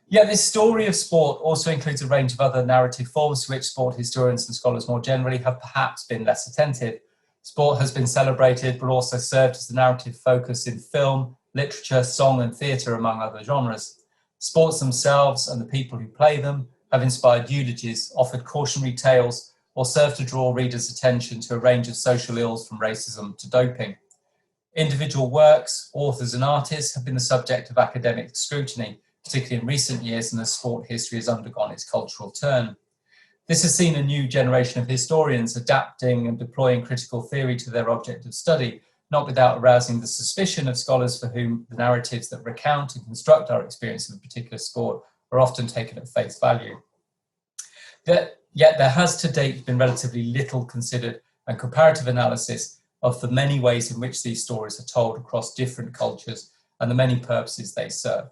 Yeah, this story of sport also includes a range of other narrative forms to which sport historians and scholars more generally have perhaps been less attentive. Sport has been celebrated, but also served as the narrative focus in film, literature, song and theatre, among other genres. Sports themselves and the people who play them have inspired eulogies, offered cautionary tales, or served to draw readers' attention to a range of social ills from racism to doping. Individual works, authors and artists have been the subject of academic scrutiny, particularly in recent years and as sport history has undergone its cultural turn. This has seen a new generation of historians adapting and deploying critical theory to their object of study, not without arousing the suspicion of scholars for whom the narratives that recount and construct our experience of a particular sport are often taken at face value. Yet there has to date been relatively little considered and comparative analysis of the many ways in which these stories are told across different cultures and the many purposes they serve.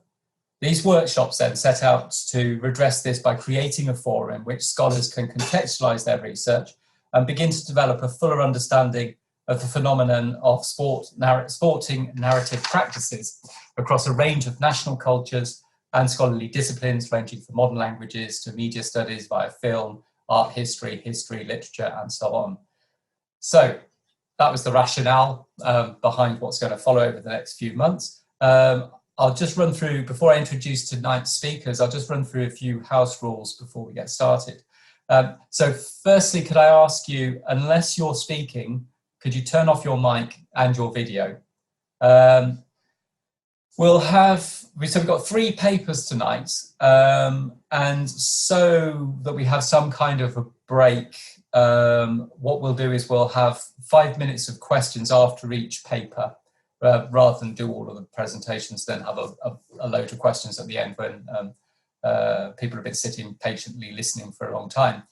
These workshops then set out to redress this by creating a forum in which scholars can contextualise their research and begin to develop a fuller understanding of the phenomenon of sporting narrative practices across a range of national cultures and scholarly disciplines, ranging from modern languages to media studies via film, art history, literature, and so on. So that was the rationale behind what's going to follow over the next few months. I'll just run through, before I introduce tonight's speakers, I'll just run through a few house rules before we get started. So firstly, could I ask you, unless you're speaking, could you turn off your mic and your video? We've got 3 papers tonight, and so that we have some kind of a break, what we'll do is we'll have 5 minutes of questions after each paper, rather than do all of the presentations, then have a load of questions at the end when people have been sitting patiently listening for a long time.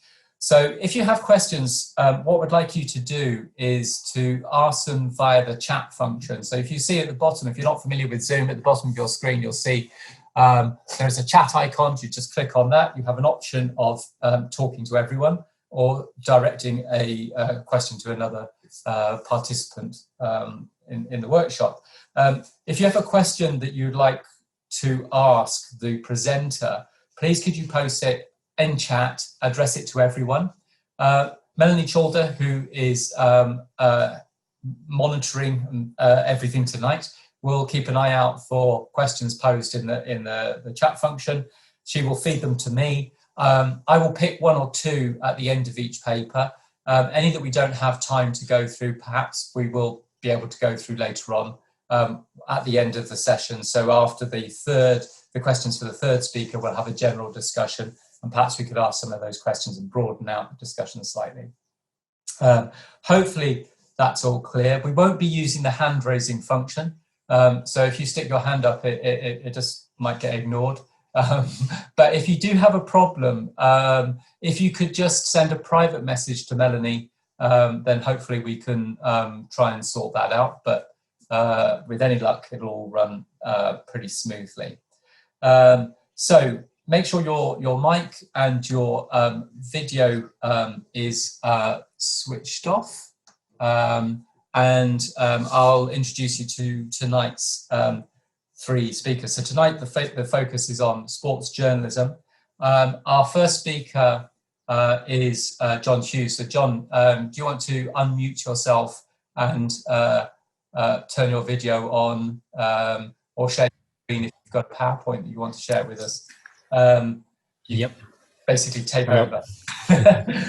So if you have questions, what we'd like you to do is to ask them via the chat function. So if you see at the bottom, if you're not familiar with Zoom, at the bottom of your screen, you'll see there's a chat icon. You just click on that. You have an option of talking to everyone or directing a question to another participant in the workshop. If you have a question that you'd like to ask the presenter, please could you post it in chat, address it to everyone. Melanie Chalder, who is monitoring everything tonight, will keep an eye out for questions posed in the chat function. She will feed them to me. I will pick 1 or 2 at the end of each paper. Any that we don't have time to go through, perhaps we will be able to go through later on at the end of the session. So after the questions for the third speaker, we'll have a general discussion, and perhaps we could ask some of those questions and broaden out the discussion slightly. Hopefully that's all clear. We won't be using the hand raising function. So if you stick your hand up, it just might get ignored. But if you do have a problem, if you could just send a private message to Melanie, then hopefully we can try and sort that out. But with any luck, it'll all run pretty smoothly. So make sure your mic and your video is switched off. And I'll introduce you to tonight's 3 speakers. So tonight the focus is on sports journalism. Our first speaker is John Hughes. So John, do you want to unmute yourself and turn your video on, or share your screen if you've got a PowerPoint that you want to share with us? Yep. Basically take over.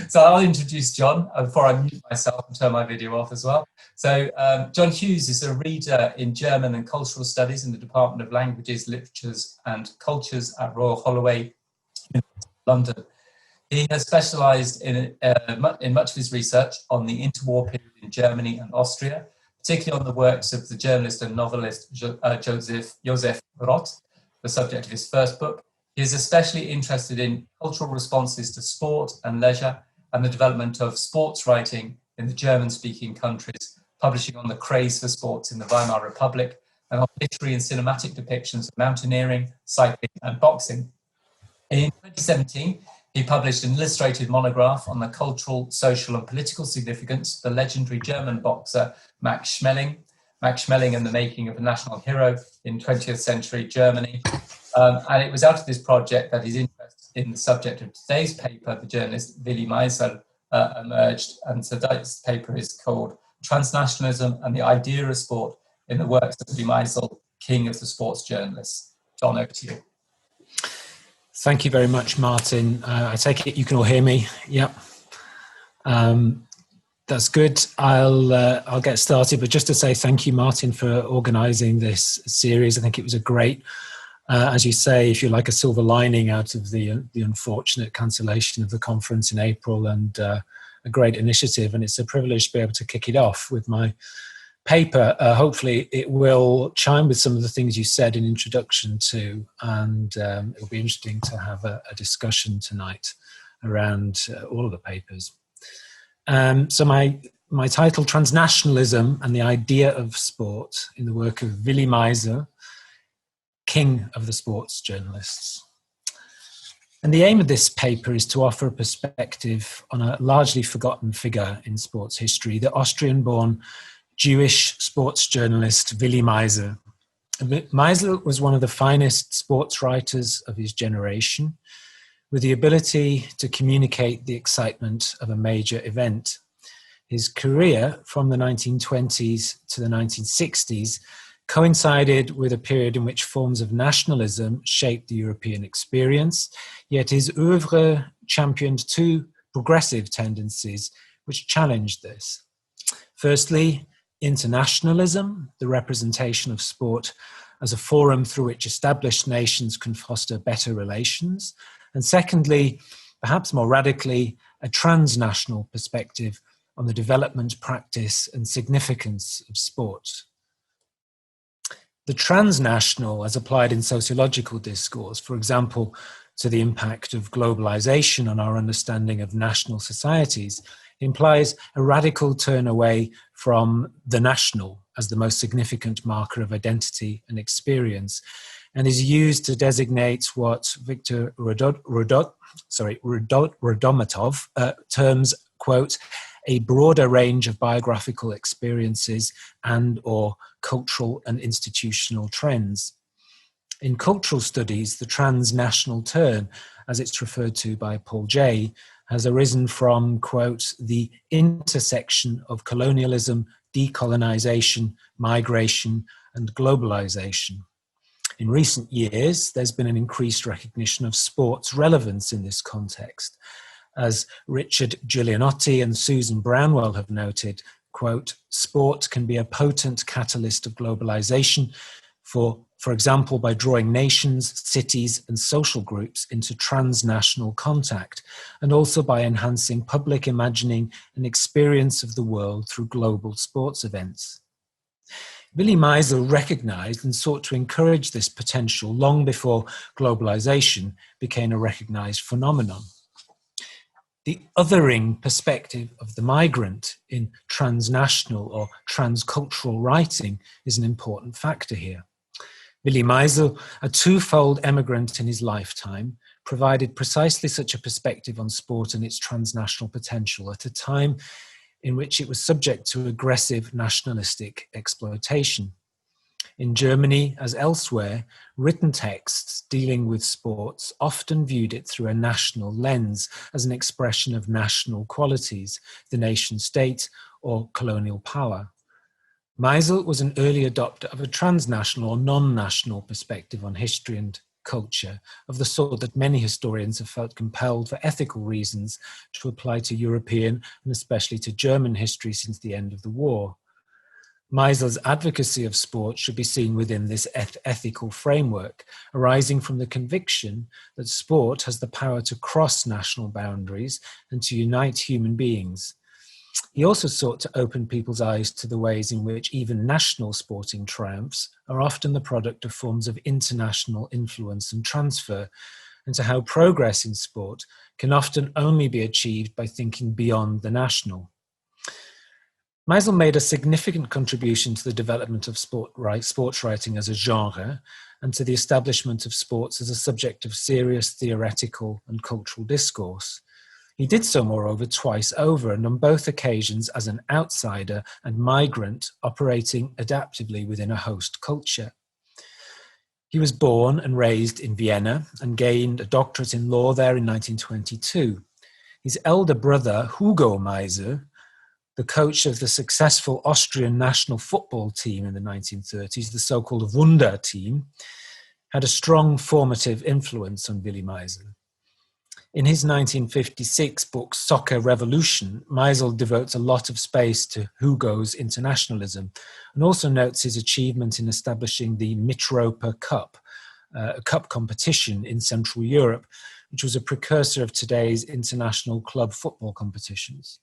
So I'll introduce John before I mute myself and turn my video off as well. So John Hughes is a reader in German and Cultural Studies in the Department of Languages, Literatures and Cultures at Royal Holloway, London. He has specialised in much of his research on the interwar period in Germany and Austria, particularly on the works of the journalist and novelist Joseph Roth, the subject of his first book. He is especially interested in cultural responses to sport and leisure and the development of sports writing in the German-speaking countries, publishing on the craze for sports in the Weimar Republic and on literary and cinematic depictions of mountaineering, cycling and boxing. In 2017, he published an illustrated monograph on the cultural, social and political significance of the legendary German boxer Max Schmeling and the making of a national hero in 20th century Germany. And it was out of this project that his interest in the subject of today's paper, the journalist Willy Meisel, emerged. And today's paper is called Transnationalism and the Idea of Sport in the Works of Willy Meisel, King of the Sports Journalists. John, over to you. Thank you very much, Martin. I take it you can all hear me. Yep. That's good. I'll get started, but just to say thank you, Martin, for organising this series. I think it was a great, as you say, if you like, a silver lining out of the unfortunate cancellation of the conference in April, and a great initiative. And it's a privilege to be able to kick it off with my paper. Hopefully it will chime with some of the things you said in introduction to, and it'll be interesting to have a discussion tonight around all of the papers. So my title, Transnationalism and the Idea of Sport, in the work of Willy Meisel, King of the Sports Journalists. And the aim of this paper is to offer a perspective on a largely forgotten figure in sports history, the Austrian-born Jewish sports journalist Willy Meisel. Meisel was one of the finest sports writers of his generation, with the ability to communicate the excitement of a major event. His career from the 1920s to the 1960s coincided with a period in which forms of nationalism shaped the European experience, yet his oeuvre championed two progressive tendencies which challenged this. Firstly, internationalism, the representation of sport as a forum through which established nations can foster better relations. And secondly, perhaps more radically, a transnational perspective on the development, practice, and significance of sport. The transnational, as applied in sociological discourse, for example, to the impact of globalization on our understanding of national societies, implies a radical turn away from the national as the most significant marker of identity and experience, and is used to designate what Viktor Rodomatov terms, quote, a broader range of biographical experiences and or cultural and institutional trends. In cultural studies, the transnational turn, as it's referred to by Paul Jay, has arisen from, quote, the intersection of colonialism, decolonization, migration, and globalization. In recent years, there's been an increased recognition of sport's relevance in this context. As Richard Giulianotti and Susan Brownwell have noted, quote, sport can be a potent catalyst of globalization, for example, by drawing nations, cities, and social groups into transnational contact, and also by enhancing public imagining and experience of the world through global sports events. Willy Meisel recognized and sought to encourage this potential long before globalization became a recognized phenomenon. The othering perspective of the migrant in transnational or transcultural writing is an important factor here. Willy Meisel, a twofold emigrant in his lifetime, provided precisely such a perspective on sport and its transnational potential at a time in which it was subject to aggressive nationalistic exploitation. In Germany, as elsewhere, written texts dealing with sports often viewed it through a national lens as an expression of national qualities, the nation state or colonial power. Meisel was an early adopter of a transnational or non-national perspective on history and culture, of the sort that many historians have felt compelled for ethical reasons to apply to European and especially to German history since the end of the war. Meisel's advocacy of sport should be seen within this ethical framework, arising from the conviction that sport has the power to cross national boundaries and to unite human beings. He also sought to open people's eyes to the ways in which even national sporting triumphs are often the product of forms of international influence and transfer, and to how progress in sport can often only be achieved by thinking beyond the national. Meisel made a significant contribution to the development of sports writing as a genre and to the establishment of sports as a subject of serious theoretical and cultural discourse. He did so, moreover, twice over, and on both occasions as an outsider and migrant operating adaptively within a host culture. He was born and raised in Vienna and gained a doctorate in law there in 1922. His elder brother, Hugo Meisel, the coach of the successful Austrian national football team in the 1930s, the so-called Wunder team, had a strong formative influence on Willi Meisel. In his 1956 book, Soccer Revolution, Meisel devotes a lot of space to Hugo's internationalism and also notes his achievement in establishing the Mitropa Cup, a cup competition in Central Europe, which was a precursor of today's international club football competitions.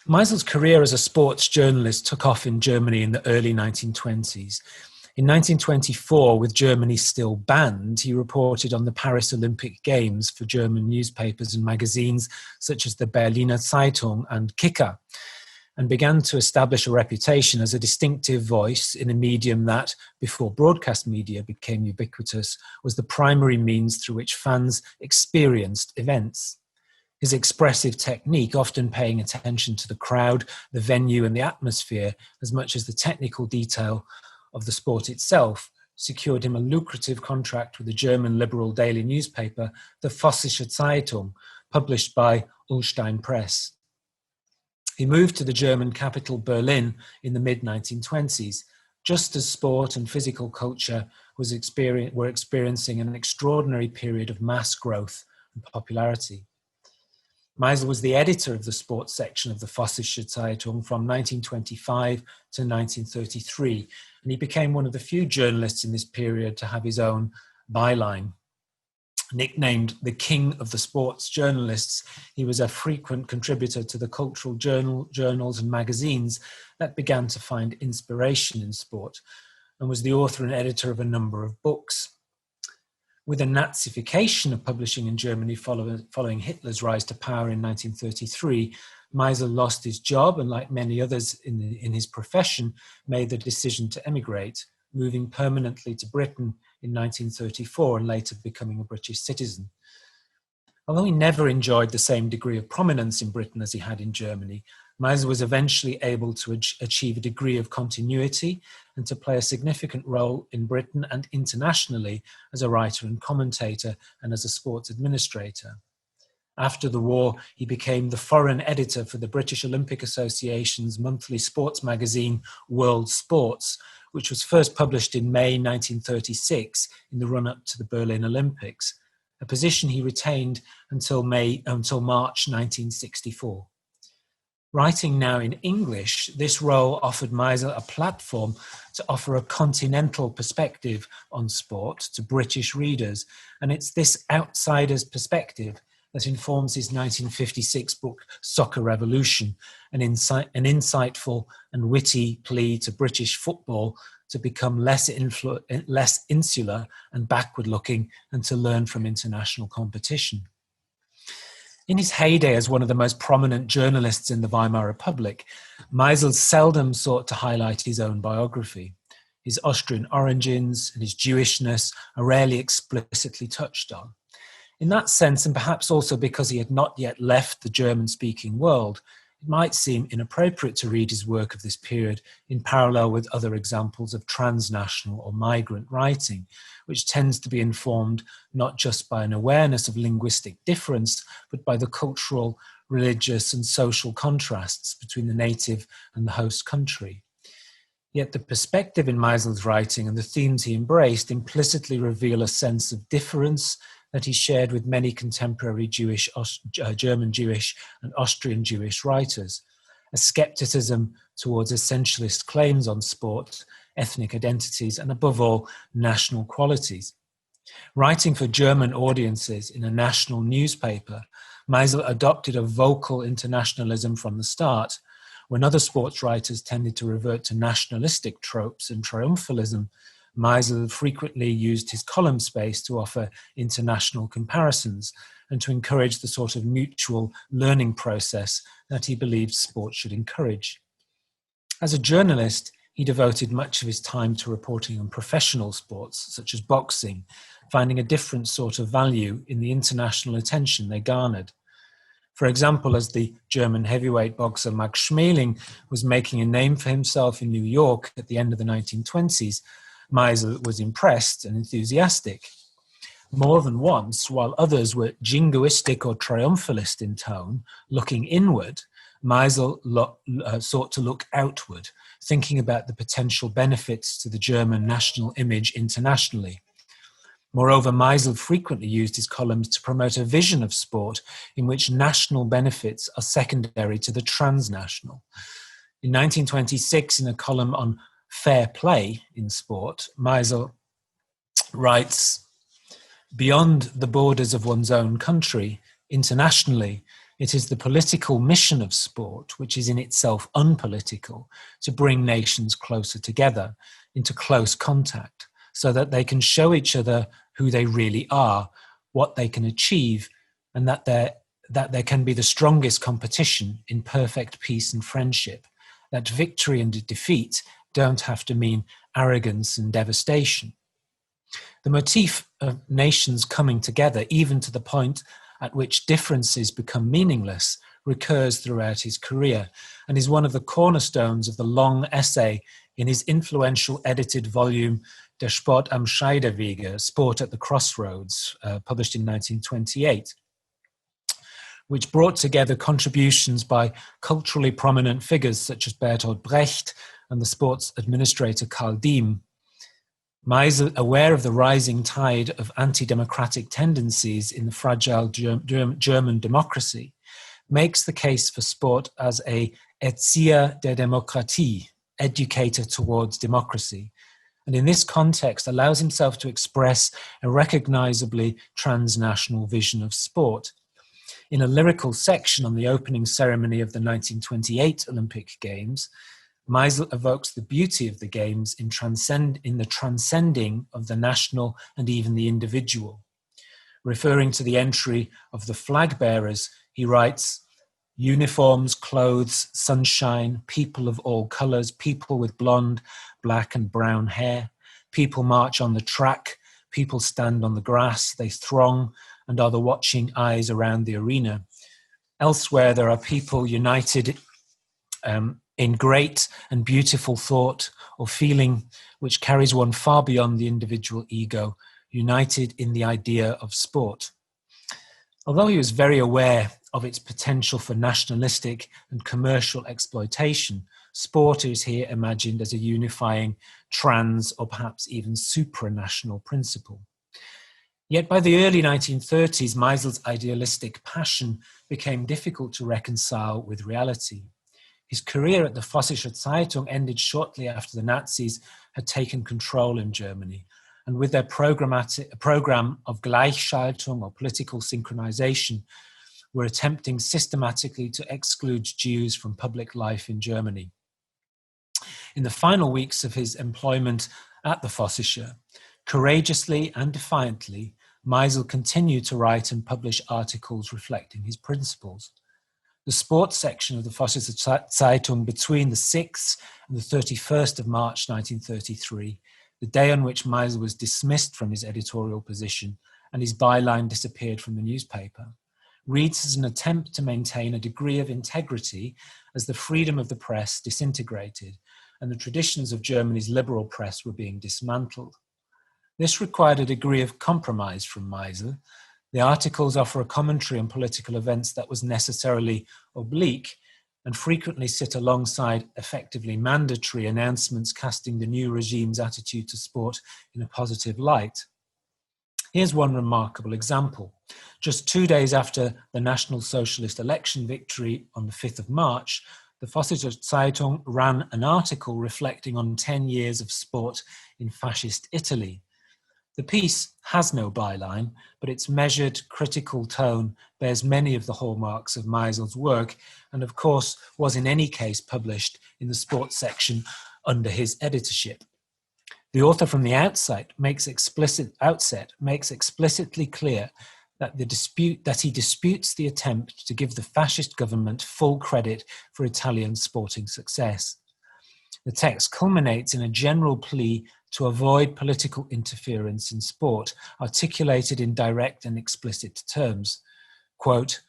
Meisel's career as a sports journalist took off in Germany in the early 1920s. In 1924, with Germany still banned, he reported on the Paris Olympic Games for German newspapers and magazines such as the Berliner Zeitung and Kicker, and began to establish a reputation as a distinctive voice in a medium that, before broadcast media became ubiquitous, was the primary means through which fans experienced events. His expressive technique, often paying attention to the crowd, the venue, and the atmosphere, as much as the technical detail of the sport itself, secured him a lucrative contract with the German liberal daily newspaper, the Vossische Zeitung, published by Ullstein Press. He moved to the German capital Berlin in the mid-1920s, just as sport and physical culture were experiencing an extraordinary period of mass growth and popularity. Meisel was the editor of the sports section of the Vossische Zeitung from 1925 to 1933, and he became one of the few journalists in this period to have his own byline. Nicknamed the King of the Sports Journalists, he was a frequent contributor to the cultural journals and magazines that began to find inspiration in sport, and was the author and editor of a number of books. With the Nazification of publishing in Germany following Hitler's rise to power in 1933, Meisel lost his job and, like many others in his profession, made the decision to emigrate, moving permanently to Britain in 1934 and later becoming a British citizen. Although he never enjoyed the same degree of prominence in Britain as he had in Germany, Meisel was eventually able to achieve a degree of continuity and to play a significant role in Britain and internationally as a writer and commentator and as a sports administrator. After the war, he became the foreign editor for the British Olympic Association's monthly sports magazine, World Sports, which was first published in May 1936 in the run-up to the Berlin Olympics, a position he retained until March 1964. Writing now in English, this role offered Meisel a platform to offer a continental perspective on sport to British readers, and it's this outsider's perspective that informs his 1956 book, Soccer Revolution, an insightful and witty plea to British football to become less insular and backward-looking and to learn from international competition. In his heyday as one of the most prominent journalists in the Weimar Republic, Meisel seldom sought to highlight his own biography. His Austrian origins and his Jewishness are rarely explicitly touched on. In that sense, and perhaps also because he had not yet left the German-speaking world, it might seem inappropriate to read his work of this period in parallel with other examples of transnational or migrant writing, which tends to be informed not just by an awareness of linguistic difference, but by the cultural, religious, and social contrasts between the native and the host country. Yet the perspective in Meisel's writing and the themes he embraced implicitly reveal a sense of difference that he shared with many contemporary German Jewish and Austrian Jewish writers, a skepticism towards essentialist claims on sport, ethnic identities, and above all, national qualities. Writing for German audiences in a national newspaper, Meisel adopted a vocal internationalism from the start. When other sports writers tended to revert to nationalistic tropes and triumphalism, Meisel frequently used his column space to offer international comparisons and to encourage the sort of mutual learning process that he believed sport should encourage. As a journalist, he devoted much of his time to reporting on professional sports, such as boxing, finding a different sort of value in the international attention they garnered. For example, as the German heavyweight boxer Max Schmeling was making a name for himself in New York at the end of the 1920s, Meisel was impressed and enthusiastic. More than once, while others were jingoistic or triumphalist in tone, looking inward, Meisel sought to look outward, thinking about the potential benefits to the German national image internationally. Moreover, Meisel frequently used his columns to promote a vision of sport in which national benefits are secondary to the transnational. In 1926, in a column on fair play in sport, Meisel writes, "Beyond the borders of one's own country, internationally, it is the political mission of sport, which is in itself unpolitical, to bring nations closer together, into close contact, so that they can show each other who they really are, what they can achieve, and that there can be the strongest competition in perfect peace and friendship, that victory and defeat don't have to mean arrogance and devastation." The motif of nations coming together, even to the point at which differences become meaningless, recurs throughout his career and is one of the cornerstones of the long essay in his influential edited volume Der Sport am Scheidewege, Sport at the Crossroads, published in 1928, which brought together contributions by culturally prominent figures such as Bertolt Brecht and the sports administrator Karl Diem. Meisel, aware of the rising tide of anti-democratic tendencies in the fragile German democracy, makes the case for sport as a Erzieher der Demokratie, educator towards democracy, and in this context allows himself to express a recognizably transnational vision of sport. In a lyrical section on the opening ceremony of the 1928 Olympic Games, Meisel evokes the beauty of the games in the transcending of the national and even the individual. Referring to the entry of the flag bearers, he writes, "Uniforms, clothes, sunshine, people of all colors, people with blonde, black and brown hair. People march on the track, people stand on the grass, they throng and are the watching eyes around the arena. Elsewhere, there are people united in great and beautiful thought or feeling which carries one far beyond the individual ego, united in the idea of sport." Although he was very aware of its potential for nationalistic and commercial exploitation, sport is here imagined as a unifying trans or perhaps even supranational principle. Yet by the early 1930s, Meisel's idealistic passion became difficult to reconcile with reality. His career at the Vossische Zeitung ended shortly after the Nazis had taken control in Germany, and with their program of Gleichschaltung or political synchronization, were attempting systematically to exclude Jews from public life in Germany. In the final weeks of his employment at the Vossische, courageously and defiantly, Meisel continued to write and publish articles reflecting his principles. The sports section of the Vossische Zeitung between the 6th and the 31st of March 1933, the day on which Meisel was dismissed from his editorial position and his byline disappeared from the newspaper, reads as an attempt to maintain a degree of integrity as the freedom of the press disintegrated and the traditions of Germany's liberal press were being dismantled. This required a degree of compromise from Meisel. The articles offer a commentary on political events that was necessarily oblique and frequently sit alongside effectively mandatory announcements casting the new regime's attitude to sport in a positive light. Here's one remarkable example. Just 2 days after the National Socialist election victory on the 5th of March, the Vossische Zeitung ran an article reflecting on 10 years of sport in fascist Italy. The piece has no byline, but its measured, critical tone bears many of the hallmarks of Meisel's work and, of course, was in any case published in the sports section under his editorship. The author from the outset makes explicitly clear that he disputes the attempt to give the fascist government full credit for Italian sporting success. The text culminates in a general plea to avoid political interference in sport, articulated in direct and explicit terms. Quote,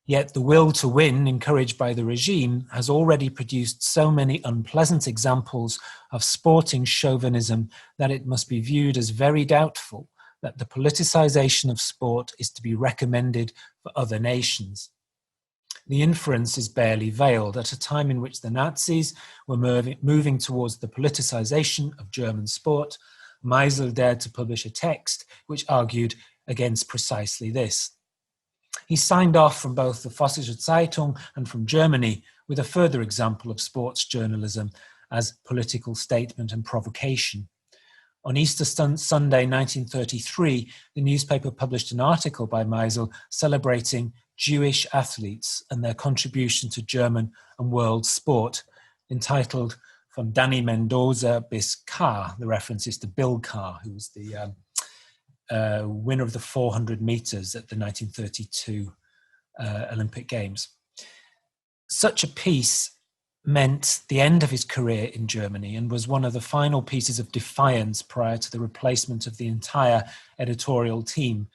Yet the will to win, encouraged by the regime, has already produced so many unpleasant examples of sporting chauvinism that it must be viewed as very doubtful that the politicization of sport is to be recommended for other nations. The inference is barely veiled at a time in which the Nazis were moving towards the politicization of German sport. Meisel dared to publish a text which argued against precisely this. He signed off from both the Vossische Zeitung and from Germany with a further example of sports journalism as political statement and provocation. On Easter Sunday 1933, the newspaper published an article by Meisel celebrating Jewish athletes and their contribution to German and world sport, entitled Von Danny Mendoza bis Carr. The reference is to Bill Carr, who was the winner of the 400 meters at the 1932 Olympic Games. Such a piece meant the end of his career in Germany and was one of the final pieces of defiance prior to the replacement of the entire editorial team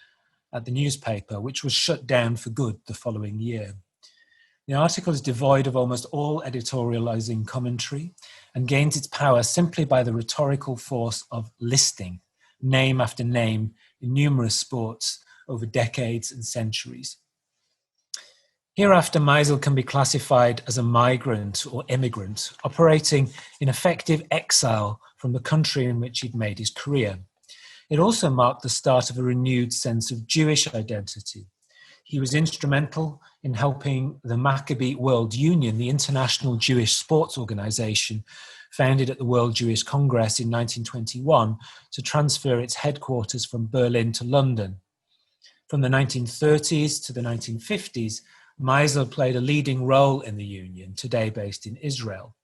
at the newspaper, which was shut down for good the following year. The article is devoid of almost all editorializing commentary and gains its power simply by the rhetorical force of listing name after name in numerous sports over decades and centuries. Hereafter, Meisel can be classified as a migrant or immigrant, operating in effective exile from the country in which he'd made his career. It also marked the start of a renewed sense of Jewish identity. He was instrumental in helping the Maccabee World Union, the international Jewish sports organization, founded at the World Jewish Congress in 1921, to transfer its headquarters from Berlin to London. From the 1930s to the 1950s, Meisel played a leading role in the union, today based in Israel.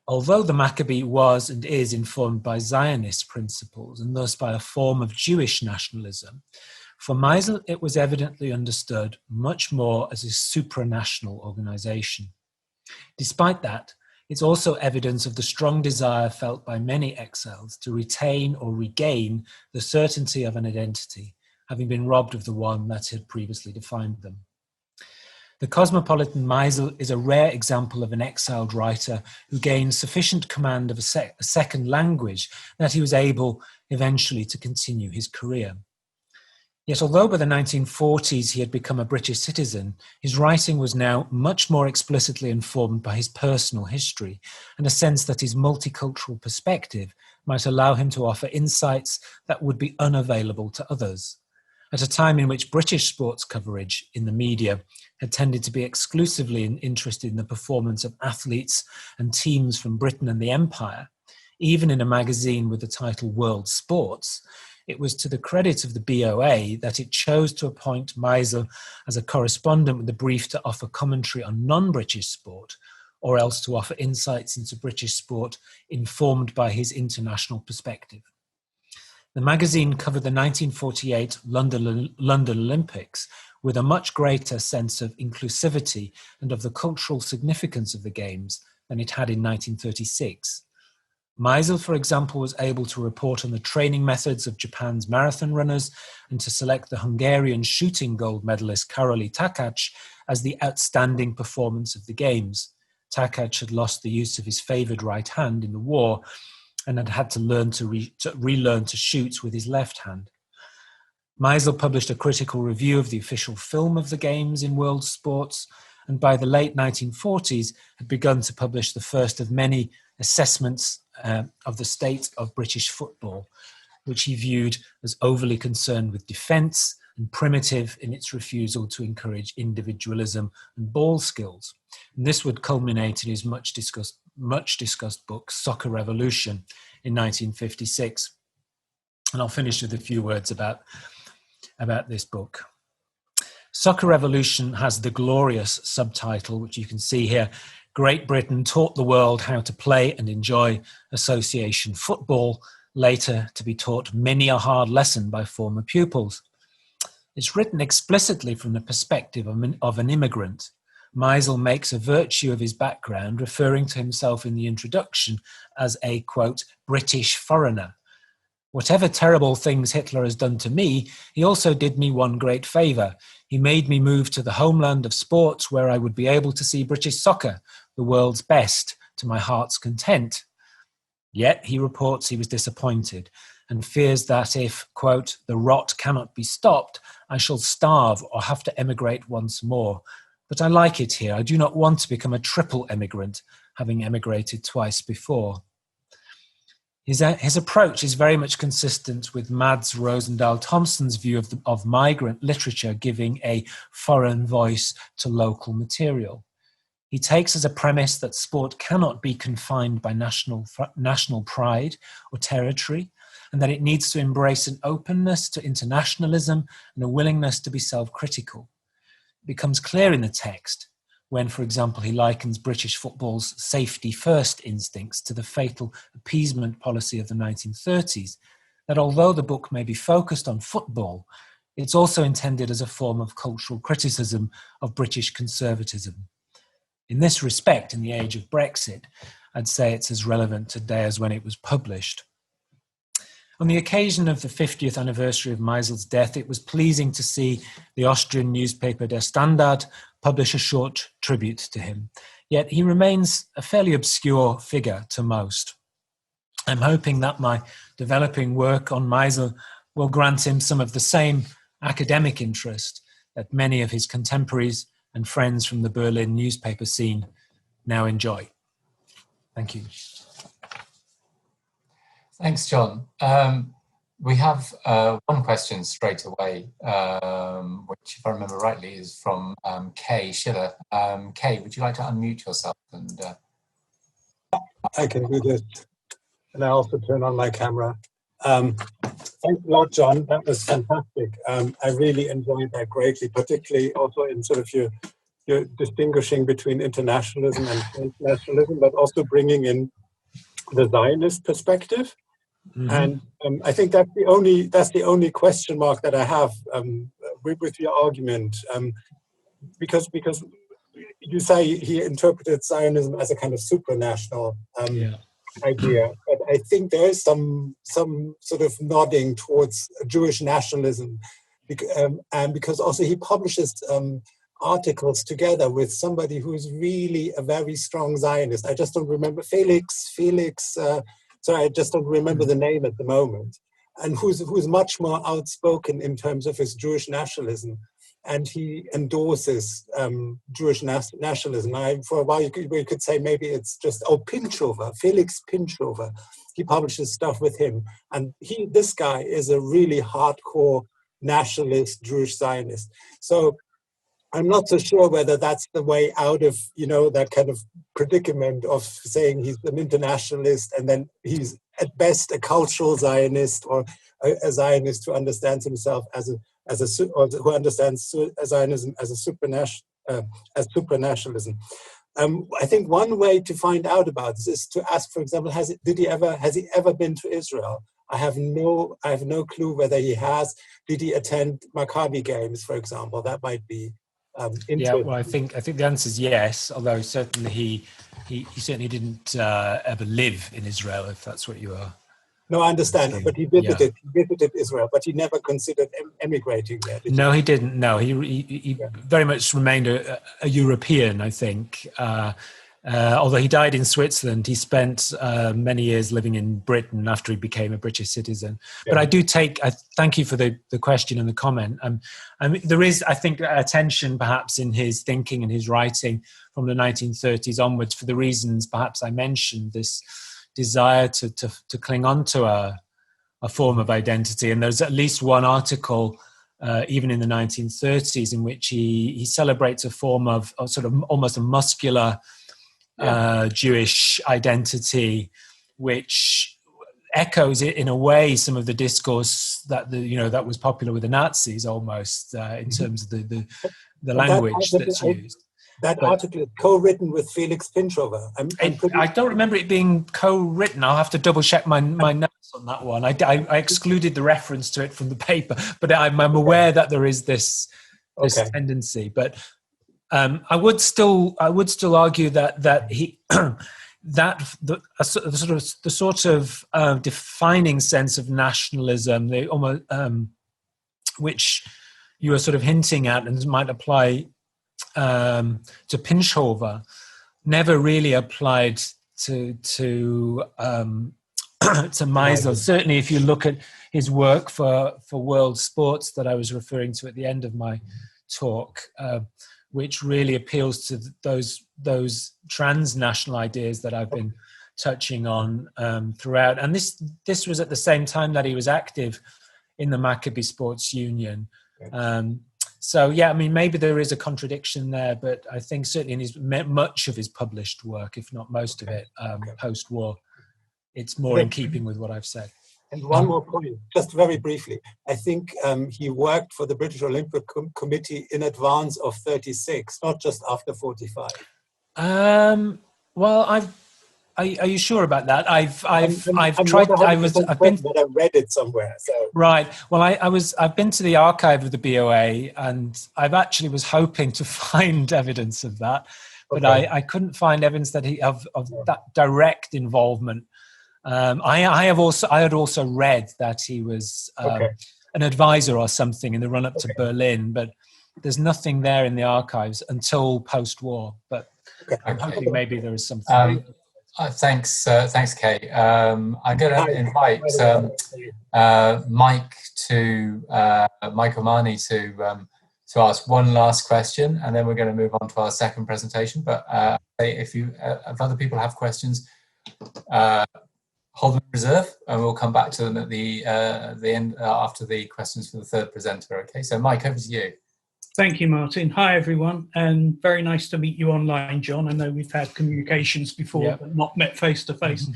Although the Maccabee was and is informed by Zionist principles and thus by a form of Jewish nationalism, for Meisel it was evidently understood much more as a supranational organization. Despite that, it's also evidence of the strong desire felt by many exiles to retain or regain the certainty of an identity, having been robbed of the one that had previously defined them. The cosmopolitan Meisel is a rare example of an exiled writer who gained sufficient command of a second language that he was able eventually to continue his career. Yet although by the 1940s he had become a British citizen, his writing was now much more explicitly informed by his personal history and a sense that his multicultural perspective might allow him to offer insights that would be unavailable to others. At a time in which British sports coverage in the media had tended to be exclusively interested in the performance of athletes and teams from Britain and the Empire, even in a magazine with the title World Sports, it was to the credit of the BOA that it chose to appoint Meisel as a correspondent with the brief to offer commentary on non-British sport, or else to offer insights into British sport informed by his international perspective. The magazine covered the 1948 London Olympics with a much greater sense of inclusivity and of the cultural significance of the Games than it had in 1936. Meisel, for example, was able to report on the training methods of Japan's marathon runners and to select the Hungarian shooting gold medalist Károly Takács as the outstanding performance of the Games. Takács had lost the use of his favoured right hand in the war and had had to learn to relearn to shoot with his left hand. Meisel published a critical review of the official film of the Games in world sports, and by the late 1940s had begun to publish the first of many assessments of the state of British football, which he viewed as overly concerned with defence and primitive in its refusal to encourage individualism and ball skills. And this would culminate in his much discussed book, Soccer Revolution, in 1956. And I'll finish with a few words about this book. Soccer Revolution has the glorious subtitle, which you can see here, Great Britain taught the world how to play and enjoy association football, later to be taught many a hard lesson by former pupils. It's written explicitly from the perspective of an immigrant. Meisel makes a virtue of his background, referring to himself in the introduction as a, quote, British foreigner. Whatever terrible things Hitler has done to me, he also did me one great favour. He made me move to the homeland of sports where I would be able to see British soccer, the world's best, to my heart's content. Yet, he reports he was disappointed and fears that if, quote, the rot cannot be stopped, I shall starve or have to emigrate once more. But I like it here. I do not want to become a triple emigrant, having emigrated twice before. His approach is very much consistent with Mads Rosendahl Thompson's view of migrant literature giving a foreign voice to local material. He takes as a premise that sport cannot be confined by national pride or territory, and that it needs to embrace an openness to internationalism and a willingness to be self-critical. It becomes clear in the text when, for example, he likens British football's safety-first instincts to the fatal appeasement policy of the 1930s, that although the book may be focused on football, it's also intended as a form of cultural criticism of British conservatism. In this respect, in the age of Brexit, I'd say it's as relevant today as when it was published. On the occasion of the 50th anniversary of Meisel's death, it was pleasing to see the Austrian newspaper Der Standard publish a short tribute to him. Yet he remains a fairly obscure figure to most. I'm hoping that my developing work on Meisel will grant him some of the same academic interest that many of his contemporaries and friends from the Berlin newspaper scene now enjoy. Thank you. Thanks, John. We have one question straight away, which, if I remember rightly, is from Kay Schiller. Kay, would you like to unmute yourself? And I can do this. And I also turn on my camera. Thanks a lot, John. That was fantastic. I really enjoyed that greatly, particularly also in sort of your distinguishing between internationalism and transnationalism, but also bringing in the Zionist perspective. Mm-hmm. And I think that's the only question mark that I have with your argument, because you say he interpreted Zionism as a kind of supranational idea, but I think there is some sort of nodding towards Jewish nationalism, and because also he publishes articles together with somebody who's really a very strong Zionist. I just don't remember Felix. Sorry, I just don't remember the name at the moment, and who's much more outspoken in terms of his Jewish nationalism, and he endorses Jewish nationalism. For a while, you could say maybe it's just Pinchover, Felix Pinchover. He publishes stuff with him, and this guy is a really hardcore nationalist Jewish Zionist. So I'm not so sure whether that's the way out of, that kind of predicament of saying he's an internationalist and then he's at best a cultural Zionist, or a Zionist who understands himself who understands Zionism as as supranationalism. I think one way to find out about this is to ask, for example, has he ever been to Israel? I have no clue whether he has. Did he attend Maccabi games, for example? That might be. Well, I think the answer is yes. Although certainly he certainly didn't ever live in Israel, if that's what you are. No, I understand, but he visited Israel, but he never considered emigrating there. No, he didn't. No, he very much remained a European, I think. Although he died in Switzerland, he spent many years living in Britain after he became a British citizen. Yeah. But I thank you for the question and the comment. There is, I think, a tension perhaps in his thinking and his writing from the 1930s onwards for the reasons perhaps I mentioned, this desire to cling on to a form of identity. And there's at least one article even in the 1930s in which he celebrates a form of sort of almost a muscular Jewish identity, which echoes it in a way some of the discourse that was popular with the Nazis almost in terms of the language that's used. That article is co-written with Felix Pinchover. I don't remember it being co-written. I'll have to double check my notes on that one. I excluded the reference to it from the paper, but I'm aware that there is this tendency. But I would still argue that he the sort of defining sense of nationalism, the almost which you were sort of hinting at and might apply to Pinchhover, never really applied to Meisel. Certainly, if you look at his work for World Sports that I was referring to at the end of my talk, which really appeals to those transnational ideas that I've been touching on throughout. And this was at the same time that he was active in the Maccabi Sports Union. So yeah, I mean, maybe there is a contradiction there, but I think certainly in much of his published work, if not most of it, post-war, it's more in keeping with what I've said. And one more point, just very briefly. I think he worked for the British Olympic Committee in advance of 36, not just after 45. Well, are you sure about that? I've tried. I've been, but I read it somewhere. So right. Well, I've been to the archive of the BOA, and I've actually was hoping to find evidence of that, but I couldn't find evidence that of that direct involvement. I had also read that he was an advisor or something in the run up to Berlin, but there's nothing there in the archives until post-war. But I'm hoping maybe there is something. Thanks, Kay. I'm going to invite Mike Omani to ask one last question, and then we're going to move on to our second presentation. But if other people have questions, hold them in reserve, and we'll come back to them at the end after the questions for the third presenter. Okay, so Mike, over to you. Thank you, Martin. Hi, everyone, and very nice to meet you online, John. I know we've had communications before, but not met face to face.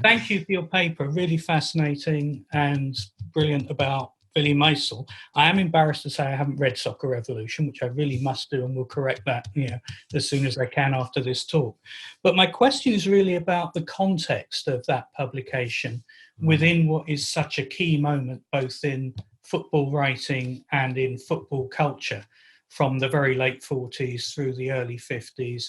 Thank you for your paper, really fascinating and brilliant about Willy Meisel. I am embarrassed to say I haven't read Soccer Revolution, which I really must do, and will correct that as soon as I can after this talk. But my question is really about the context of that publication within what is such a key moment, both in football writing and in football culture, from the very late 40s through the early 50s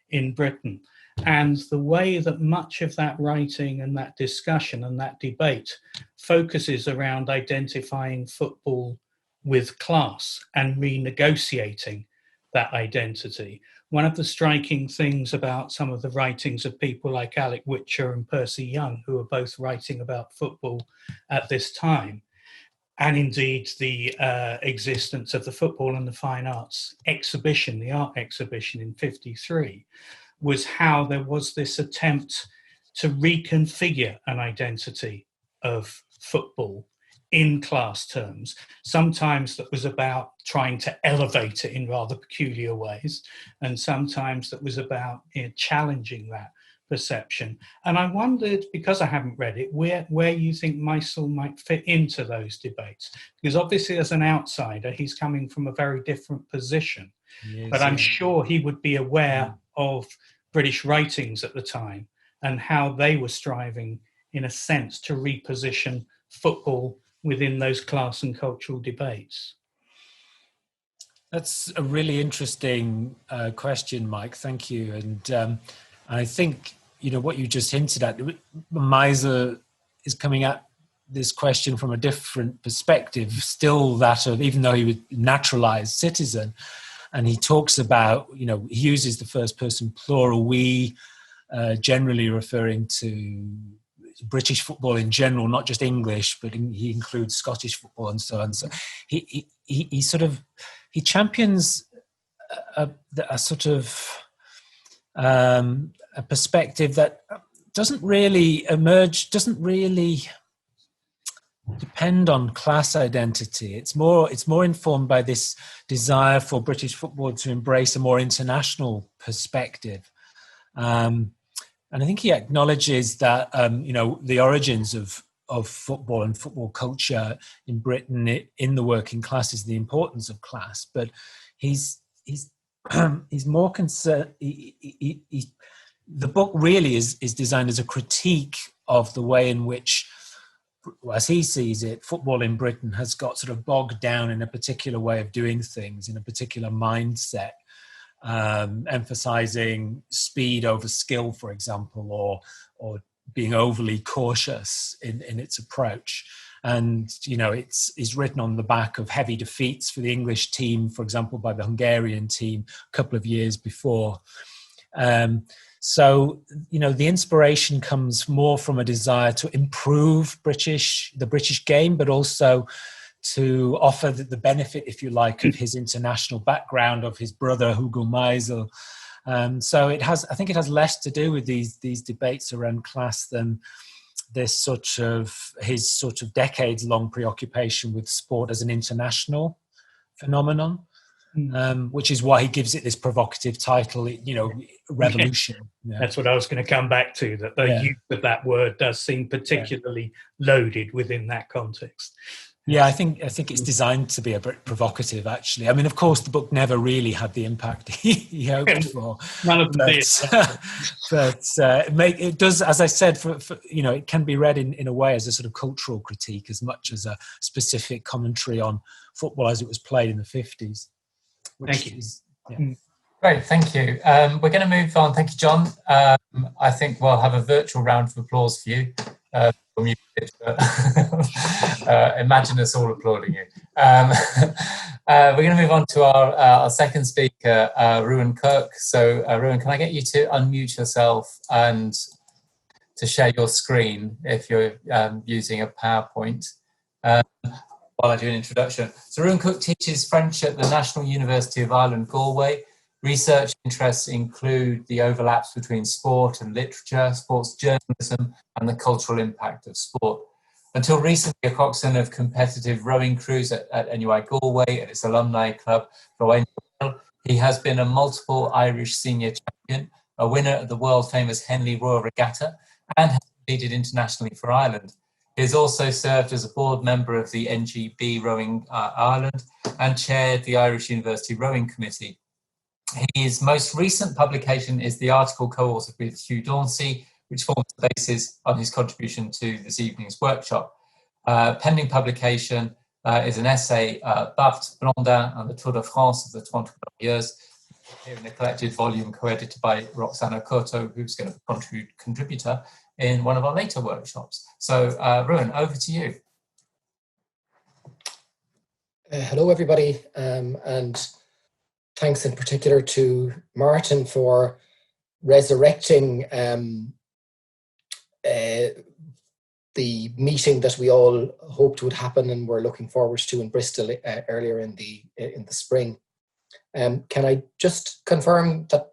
in Britain. And the way that much of that writing and that discussion and that debate focuses around identifying football with class and renegotiating that identity. One of the striking things about some of the writings of people like Alec Witcher and Percy Young, who are both writing about football at this time, and indeed the existence of the Football and the Fine Arts exhibition, the art exhibition in 53, was how there was this attempt to reconfigure an identity of football in class terms. Sometimes that was about trying to elevate it in rather peculiar ways, and sometimes that was about challenging that perception. And I wondered, because I haven't read it, where you think Meisel might fit into those debates. Because obviously as an outsider, he's coming from a very different position. Yes, but I'm sure he would be aware of British writings at the time and how they were striving, in a sense, to reposition football within those class and cultural debates. That's a really interesting question, Mike. Thank you. And I think, what you just hinted at, Meisel is coming at this question from a different perspective, still that of, even though he was a naturalized citizen, and he talks about, he uses the first person plural, we, generally referring to British football in general, not just English, but he includes Scottish football and so on. So he champions a sort of a perspective that doesn't really depend on class identity. It's more informed by this desire for British football to embrace a more international perspective. And I think he acknowledges that, the origins of football and football culture in Britain in the working classes, the importance of class, but he's more concerned. The book really is designed as a critique of the way in which, as he sees it, football in Britain has got sort of bogged down in a particular way of doing things, in a particular mindset. emphasizing speed over skill, for example, or being overly cautious in its approach. And, you know, it's written on the back of heavy defeats for the English team, for example, by the Hungarian team a couple of years before. So, you know, the inspiration comes more from a desire to improve the British game, but also to offer the benefit, if you like, of his international background, of his brother, Hugo Meisel. So I think it has less to do with these debates around class than his sort of decades-long preoccupation with sport as an international phenomenon, which is why he gives it this provocative title, you know, revolution. Yeah. That's what I was going to come back to, that the use of that word does seem particularly loaded within that context. Yeah, I think it's designed to be a bit provocative, actually. I mean, of course, the book never really had the impact he hoped for. None of them did. But it does, as I said, for you know, it can be read in a way as a sort of cultural critique as much as a specific commentary on football as it was played in the 50s. Thank you. Great, thank you. We're going to move on. Thank you, John. I think we'll have a virtual round of applause for you. Imagine us all applauding you. We're going to move on to our second speaker, Rowan Kirk. So, Rowan, can I get you to unmute yourself and to share your screen if you're using a PowerPoint while I do an introduction. So, Rowan Kirk teaches French at the National University of Ireland, Galway. Research interests include the overlaps between sport and literature, sports journalism, and the cultural impact of sport. Until recently, a coxswain of competitive rowing crews at NUI Galway and its alumni club, Rowan Kirk, he has been a multiple Irish senior champion, a winner of the world-famous Henley Royal Regatta, and has competed internationally for Ireland. He has also served as a board member of the NGB Rowing Ireland and chaired the Irish University Rowing Committee. His most recent publication is the article co-authored with Hugh Dauncey, which forms the basis on his contribution to this evening's workshop. Pending publication is an essay, Barthes, Blondin and the Tour de France of the 20 years, here in a collected volume co-edited by Roxana Coto, who's going to be a contributor in one of our later workshops. So, Rowan, over to you. Hello, everybody, and thanks in particular to Martin for resurrecting the meeting that we all hoped would happen and were looking forward to in Bristol earlier in the spring. Can I just confirm that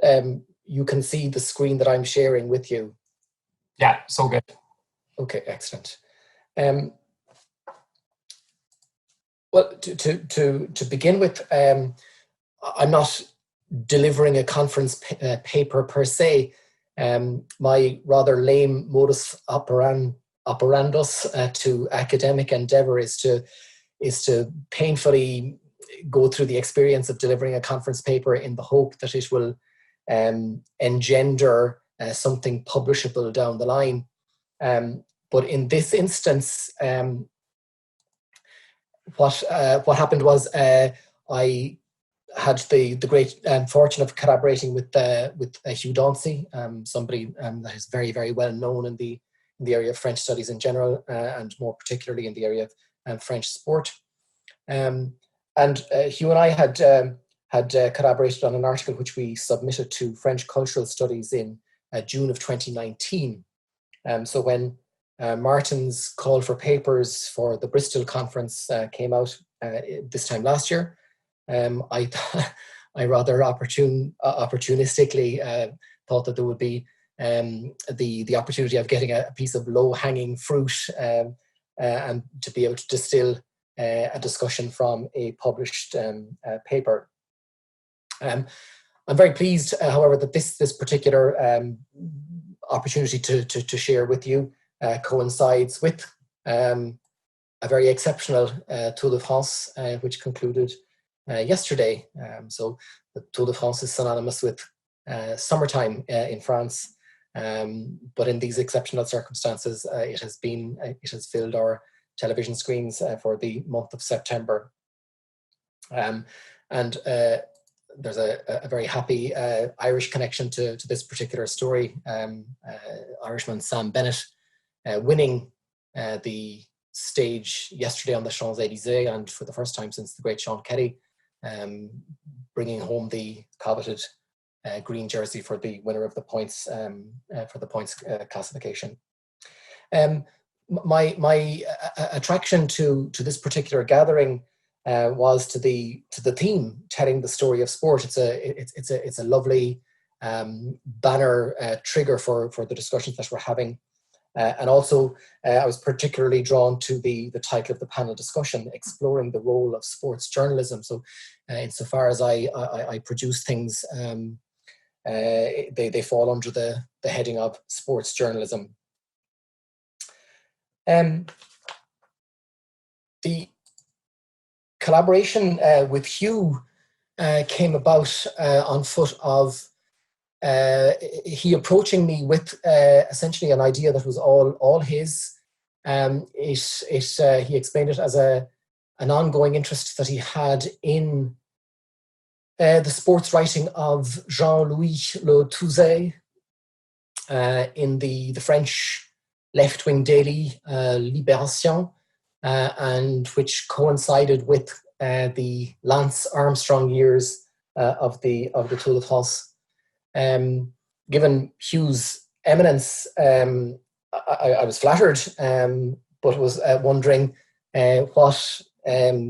you can see the screen that I'm sharing with you? Yeah, it's all good. Okay, excellent. Well, to begin with, I'm not delivering a conference paper per se. My rather lame modus operandus to academic endeavor is to painfully go through the experience of delivering a conference paper in the hope that it will engender something publishable down the line. But in this instance, what happened was I had the great fortune of collaborating with Hugh Dauncey, somebody that is very, very well known in the area of French studies in general, and more particularly in the area of French sport. And Hugh and I had collaborated on an article which we submitted to French Cultural Studies in June of 2019. So when Martin's call for papers for the Bristol conference came out this time last year, I rather opportunistically thought that there would be the opportunity of getting a piece of low-hanging fruit and to be able to distill a discussion from a published paper. I'm very pleased, however, that this particular opportunity to share with you coincides with a very exceptional Tour de France, which concluded yesterday. So the Tour de France is synonymous with summertime in France, but in these exceptional circumstances, it has filled our television screens for the month of September. And there's a very happy Irish connection to this particular story. Irishman Sam Bennett winning the stage yesterday on the Champs-Élysées, and for the first time since the great Sean Kelly, bringing home the coveted green jersey for the winner of the points classification. My attraction to this particular gathering was to the theme, telling the story of sport. It's a lovely banner trigger for the discussions that we're having. And also, I was particularly drawn to the title of the panel discussion, exploring the role of sports journalism. So, insofar as I produce things, they fall under the heading of sports journalism. The collaboration with Hugh came about on foot of he approaching me with essentially an idea that was all his. He explained it as an ongoing interest that he had in the sports writing of Jean-Louis Le Touzet in the French left-wing daily Libération, and which coincided with the Lance Armstrong years of the Tour de France. Given Hughes' eminence, I was flattered, but was wondering what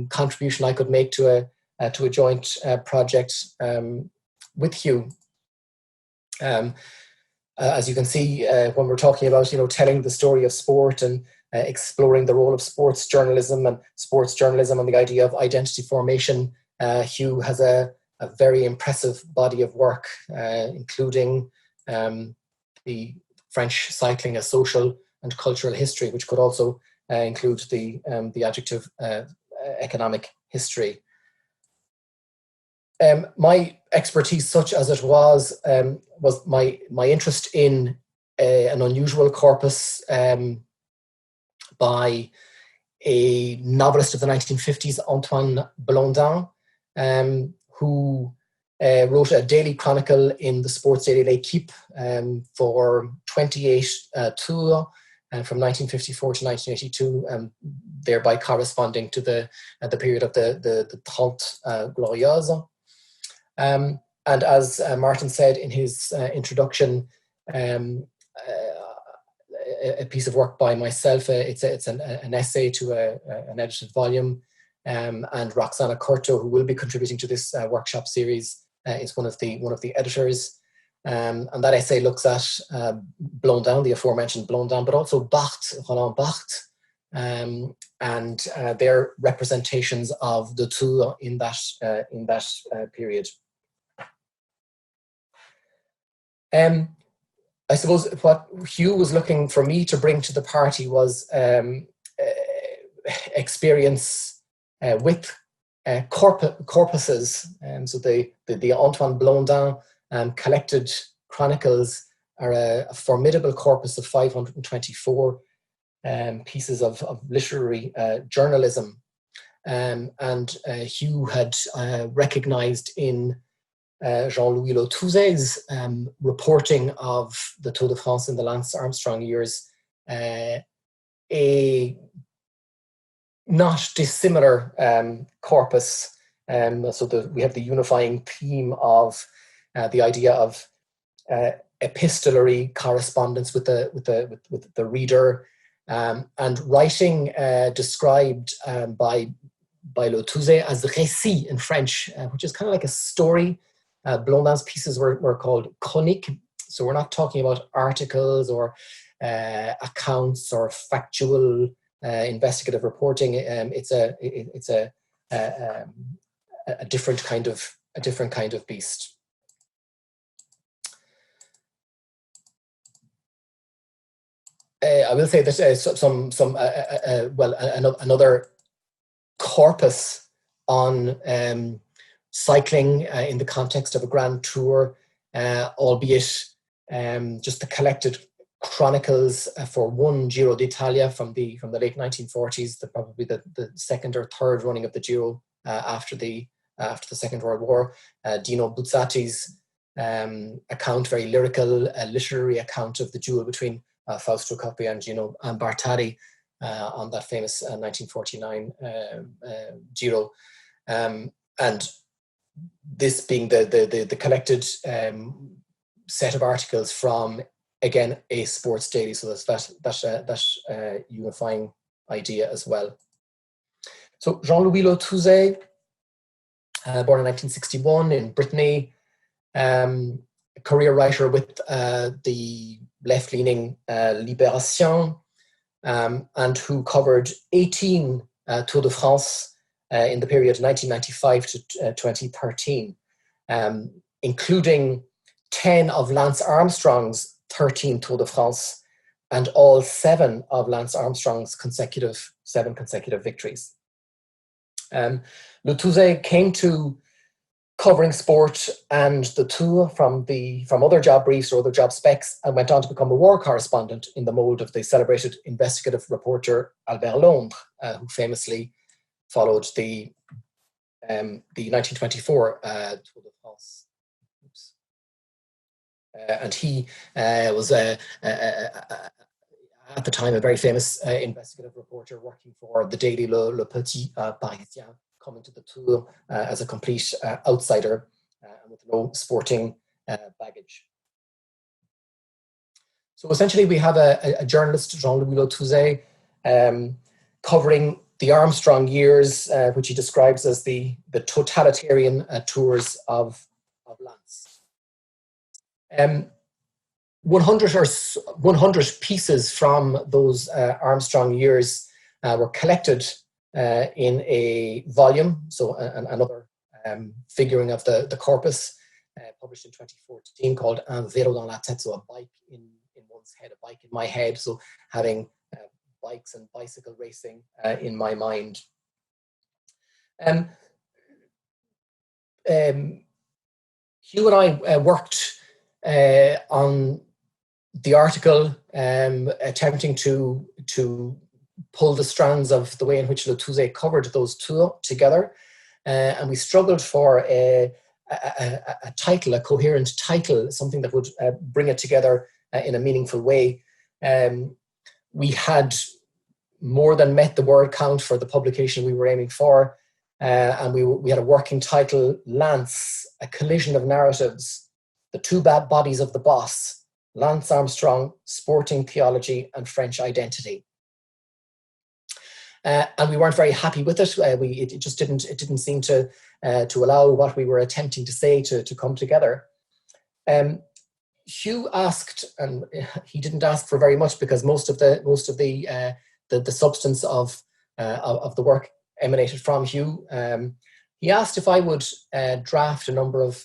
contribution I could make to a joint project with Hugh. As you can see, when we're talking about telling the story of sport and exploring the role of sports journalism and the idea of identity formation, Hugh has a very impressive body of work, including the French cycling, a social and cultural history, which could also include the adjective economic history. My expertise, such as it was my interest in an unusual corpus by a novelist of the 1950s, Antoine Blondin, who wrote a daily chronicle in the sports daily L'Équipe for 28 tours from 1954 to 1982, thereby corresponding to the period of the Trente Glorieuses. And as Martin said in his introduction, a piece of work by myself. It's an essay to an edited volume, and Roxana Curto, who will be contributing to this workshop series, is one of the editors. And that essay looks at Blondin, the aforementioned Blondin, but also Roland Barthes, and their representations of the Tour in that period. I suppose what Hugh was looking for me to bring to the party was experience with corpuses. So the Antoine Blondin collected chronicles are a formidable corpus of 524 pieces of literary journalism. And Hugh had recognized in Jean-Louis Le Touzet's reporting of the Tour de France in the Lance Armstrong years, a not dissimilar corpus. So we have the unifying theme of the idea of epistolary correspondence with the reader, and writing described by Le Touzet as the récit in French, which is kind of like a story. Blondin's pieces were called chroniques, so we're not talking about articles or accounts or factual investigative reporting. It's a different kind of beast. I will say that another corpus on cycling in the context of a grand tour, albeit just the collected chronicles for one Giro d'Italia from the late 1940s, probably the second or third running of the Giro after the after the Second World War. Dino Buzzati's account, very lyrical, literary account of the duel between Fausto Coppi and Gino Bartali on that famous 1949 Giro. And this being the collected set of articles from, again, a sports daily. So there's that unifying idea as well. So Jean-Louis Le Touzet, born in 1961 in Brittany, career writer with the left-leaning Libération, and who covered 18 Tour de France in the period 1995 to 2013, including 10 of Lance Armstrong's 13 Tour de France and all 7 of Lance Armstrong's seven consecutive victories. Le Touzet came to covering sport and the Tour from other job briefs or other job specs, and went on to become a war correspondent in the mold of the celebrated investigative reporter Albert Londres, who famously followed the 1924 Tour de France. And he was at the time a very famous investigative reporter working for the daily Le Petit Parisien, coming to the Tour as a complete outsider and with no sporting baggage. So essentially we have a journalist, Jean-Louis Le Touzet, covering the Armstrong years, which he describes as the totalitarian tours of Lance. 100 pieces from those Armstrong years were collected in a volume, so another figuring of the corpus, published in 2014, called Un vélo dans la tête, so a bike in one's head, a bike in my head, so having bikes and bicycle racing in my mind. Hugh and I worked on the article, attempting to pull the strands of the way in which Le Touzet covered those two together, and we struggled for a title, a coherent title, something that would bring it together in a meaningful way. We had more than met the word count for the publication we were aiming for, and we had a working title: Lance, a collision of narratives, the two bad bodies of the boss, Lance Armstrong, sporting theology and French identity. And we weren't very happy with it. It just didn't seem to allow what we were attempting to say to come together. Hugh asked, and he didn't ask for very much because most of the substance of the work emanated from Hugh. He asked if I would draft a number of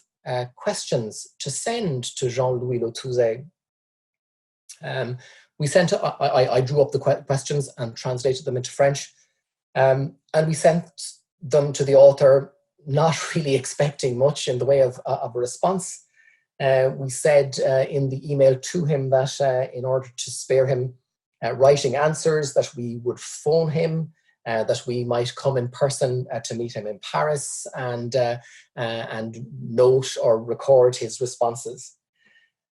questions to send to Jean-Louis Le Touzet. I drew up the questions and translated them into French, and we sent them to the author, not really expecting much in the way of a response. We said in the email to him that in order to spare him writing answers, that we would phone him, that we might come in person to meet him in Paris and note or record his responses.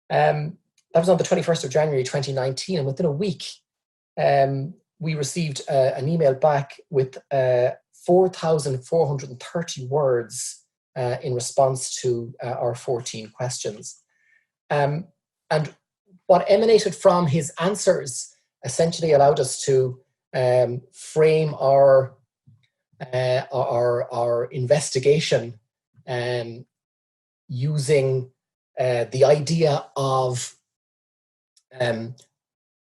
That was on the 21st of January 2019, and within a week we received an email back with 4,430 words in response to our 14 questions. And what emanated from his answers essentially allowed us to frame our investigation using the idea of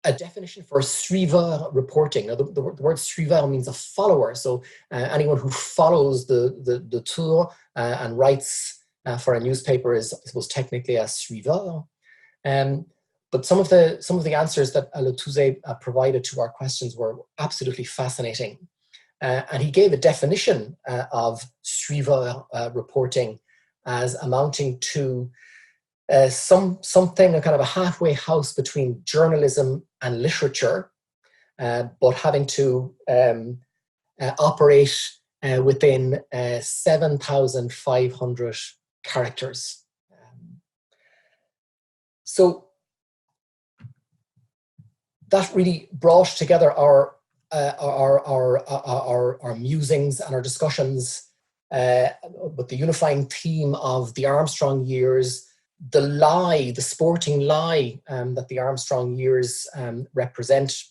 a definition for Sriva reporting. Now, the word Sriva means a follower, so anyone who follows the Tour and writes for a newspaper is, I suppose, technically a Sriva. But some of the answers that Le Touzet provided to our questions were absolutely fascinating. And he gave a definition of Sriva reporting as amounting to something, a kind of a halfway house between journalism and literature, but having to operate within 7,500 characters. So that really brought together our musings and our discussions, with the unifying theme of the Armstrong years, the sporting lie that the Armstrong years represent,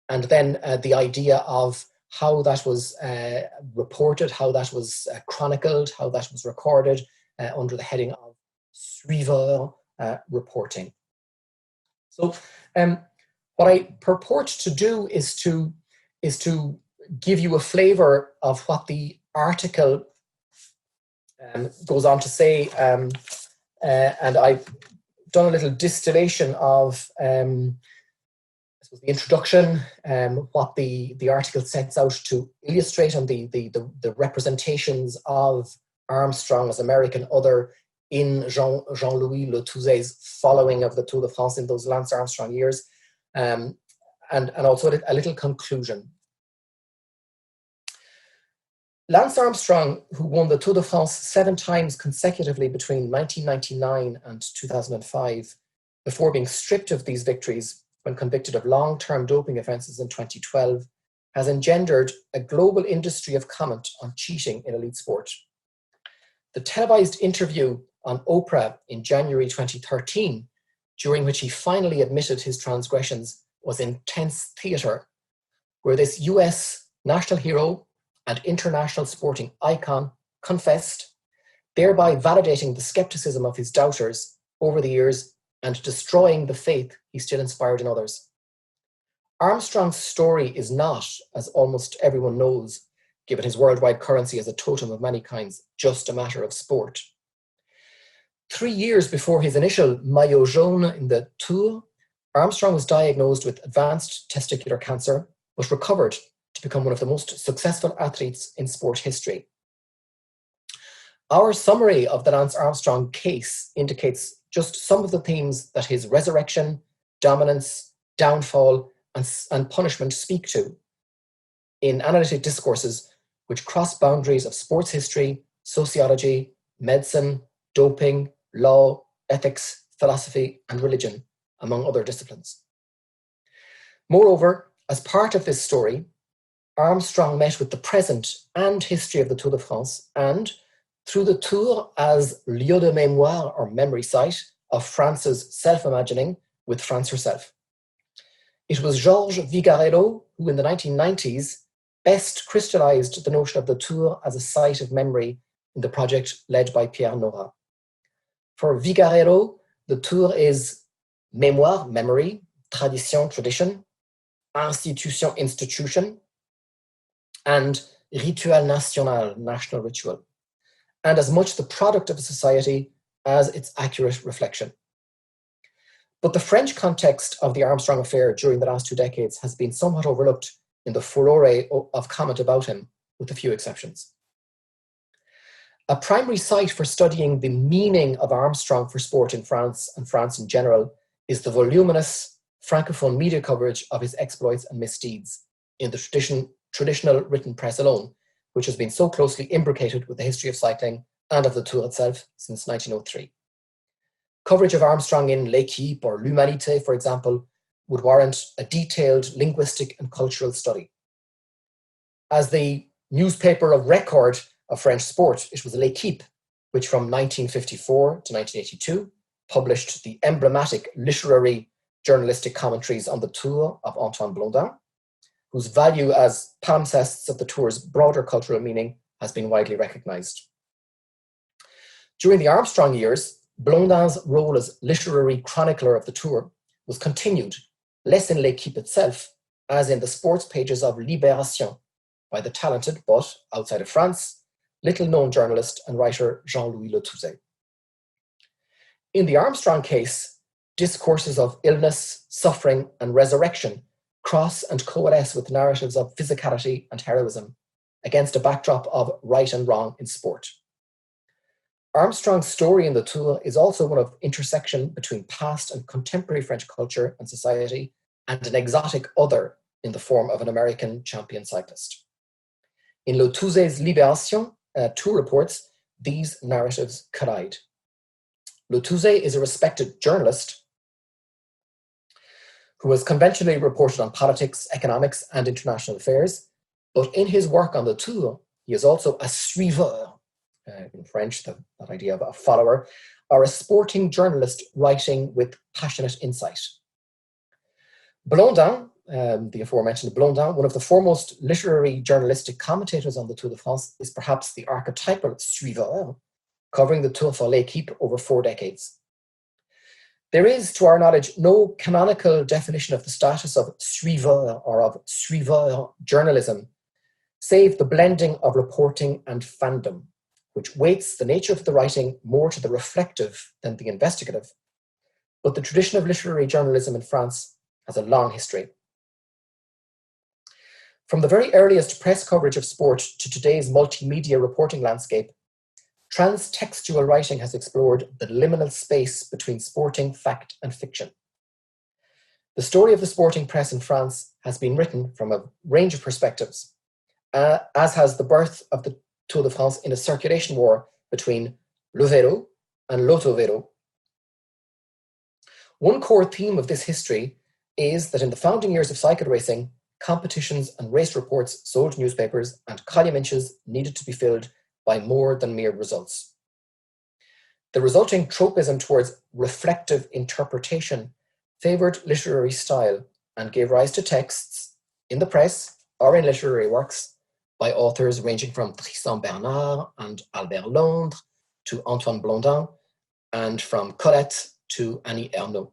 and then the idea of how that was reported, how that was chronicled, how that was recorded under the heading of Sriva reporting. So what I purport to do is to give you a flavour of what the article goes on to say, and I've done a little distillation of the introduction, what the article sets out to illustrate, and the representations of Armstrong as American other in Jean-Louis Le Touzet's following of the Tour de France in those Lance Armstrong years, and also a little conclusion. Lance Armstrong, who won the Tour de France 7 times consecutively between 1999 and 2005, before being stripped of these victories when convicted of long-term doping offences in 2012, has engendered a global industry of comment on cheating in elite sport. The televised interview on Oprah in January 2013, during which he finally admitted his transgressions, was intense theatre, where this US national hero and international sporting icon confessed, thereby validating the skepticism of his doubters over the years and destroying the faith he still inspired in others. Armstrong's story is not, as almost everyone knows, given his worldwide currency as a totem of many kinds, just a matter of sport. 3 years before his initial maillot jaune in the Tour, Armstrong was diagnosed with advanced testicular cancer, but recovered to become one of the most successful athletes in sport history. Our summary of the Lance Armstrong case indicates just some of the themes that his resurrection, dominance, downfall, and punishment speak to in analytic discourses which cross boundaries of sports history, sociology, medicine, doping, law, ethics, philosophy, and religion, among other disciplines. Moreover, as part of this story, Armstrong met with the present and history of the Tour de France, and through the Tour as lieu de mémoire, or memory site, of France's self-imagining with France herself. It was Georges Vigarello who in the 1990s best crystallized the notion of the Tour as a site of memory in the project led by Pierre Nora. For Vigarello, the Tour is mémoire, memory, tradition, tradition, institution, institution, and rituel national, national ritual, and as much the product of a society as its accurate reflection. But the French context of the Armstrong affair during the last 2 decades has been somewhat overlooked in the furore of comment about him, with a few exceptions. A primary site for studying the meaning of Armstrong for sport in France and France in general is the voluminous Francophone media coverage of his exploits and misdeeds in the traditional written press alone, which has been so closely imbricated with the history of cycling and of the Tour itself since 1903. Coverage of Armstrong in L'Équipe or L'Humanité, for example, would warrant a detailed linguistic and cultural study. As the newspaper of record of French sport, it was L'Équipe, which from 1954 to 1982 published the emblematic literary journalistic commentaries on the Tour of Antoine Blondin, whose value as palimpsests of the Tour's broader cultural meaning has been widely recognized. During the Armstrong years, Blondin's role as literary chronicler of the Tour was continued, less in L'Équipe itself, as in the sports pages of Libération, by the talented, but, outside of France, little-known journalist and writer Jean-Louis Le Touzet. In the Armstrong case, discourses of illness, suffering, and resurrection cross and coalesce with narratives of physicality and heroism against a backdrop of right and wrong in sport. Armstrong's story in the Tour is also one of intersection between past and contemporary French culture and society and an exotic other in the form of an American champion cyclist. In Le Touzé's Libération, two reports, these narratives collide. Le Touzé is a respected journalist who has conventionally reported on politics, economics, and international affairs, but in his work on the Tour, he is also a suiveur, in French, that idea of a follower, or a sporting journalist writing with passionate insight. Blondin, the aforementioned Blondin, one of the foremost literary journalistic commentators on the Tour de France, is perhaps the archetypal suiveur, covering the Tour for l'équipe over 4 decades. There is, to our knowledge, no canonical definition of the status of suiveur or of suiveur journalism, save the blending of reporting and fandom, which weights the nature of the writing more to the reflective than the investigative. But the tradition of literary journalism in France has a long history. From the very earliest press coverage of sport to today's multimedia reporting landscape, transtextual writing has explored the liminal space between sporting fact and fiction. The story of the sporting press in France has been written from a range of perspectives, as has the birth of the Tour de France in a circulation war between le vélo and l'autovélo. One core theme of this history is that in the founding years of cycle racing, competitions and race reports sold newspapers and column inches needed to be filled by more than mere results. The resulting tropism towards reflective interpretation favoured literary style and gave rise to texts in the press or in literary works by authors ranging from Tristan Bernard and Albert Londres to Antoine Blondin, and from Colette to Annie Ernaux.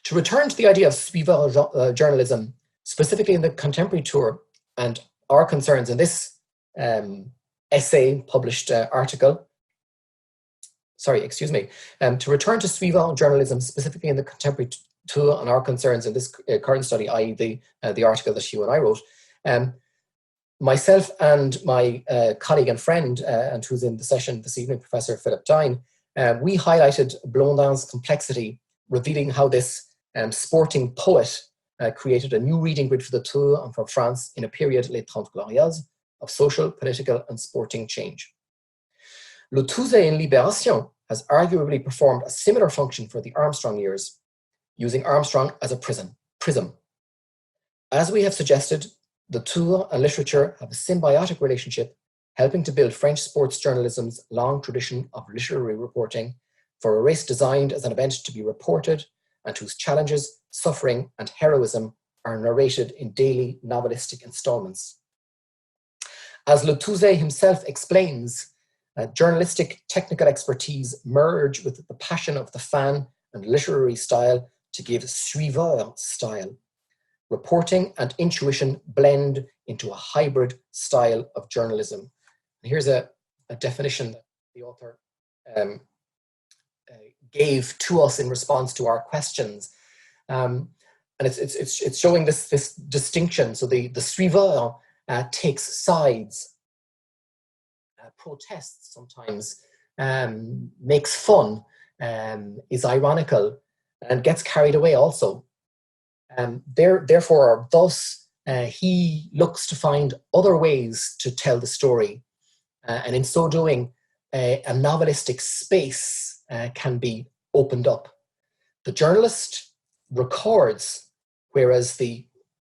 To return to the idea of suiveur journalism, specifically in the contemporary tour, and our concerns in this essay published article, to return to suiveur journalism, specifically in the contemporary tour, and our concerns in this current study, i.e. the article that Hugh and I wrote, myself and my colleague and friend, and who's in the session this evening, Professor Philip Dine, we highlighted Blondin's complexity, revealing how this sporting poet created a new reading grid for the Tour and for France in a period, Les Trente Glorieuses, of social, political and sporting change. Le Touzé in Libération has arguably performed a similar function for the Armstrong years, using Armstrong as a prism. As we have suggested, the Tour and literature have a symbiotic relationship, helping to build French sports journalism's long tradition of literary reporting for a race designed as an event to be reported and whose challenges, suffering, and heroism are narrated in daily novelistic installments. As Le Touzé himself explains, journalistic technical expertise merge with the passion of the fan and literary style to give suiveur style. Reporting and intuition blend into a hybrid style of journalism. And here's a definition that the author gave to us in response to our questions. And it's showing this distinction. So the suiveur takes sides, protests sometimes, makes fun, is ironical, and gets carried away also. Therefore, thus, he looks to find other ways to tell the story. And in so doing, a novelistic space can be opened up. The journalist records, whereas the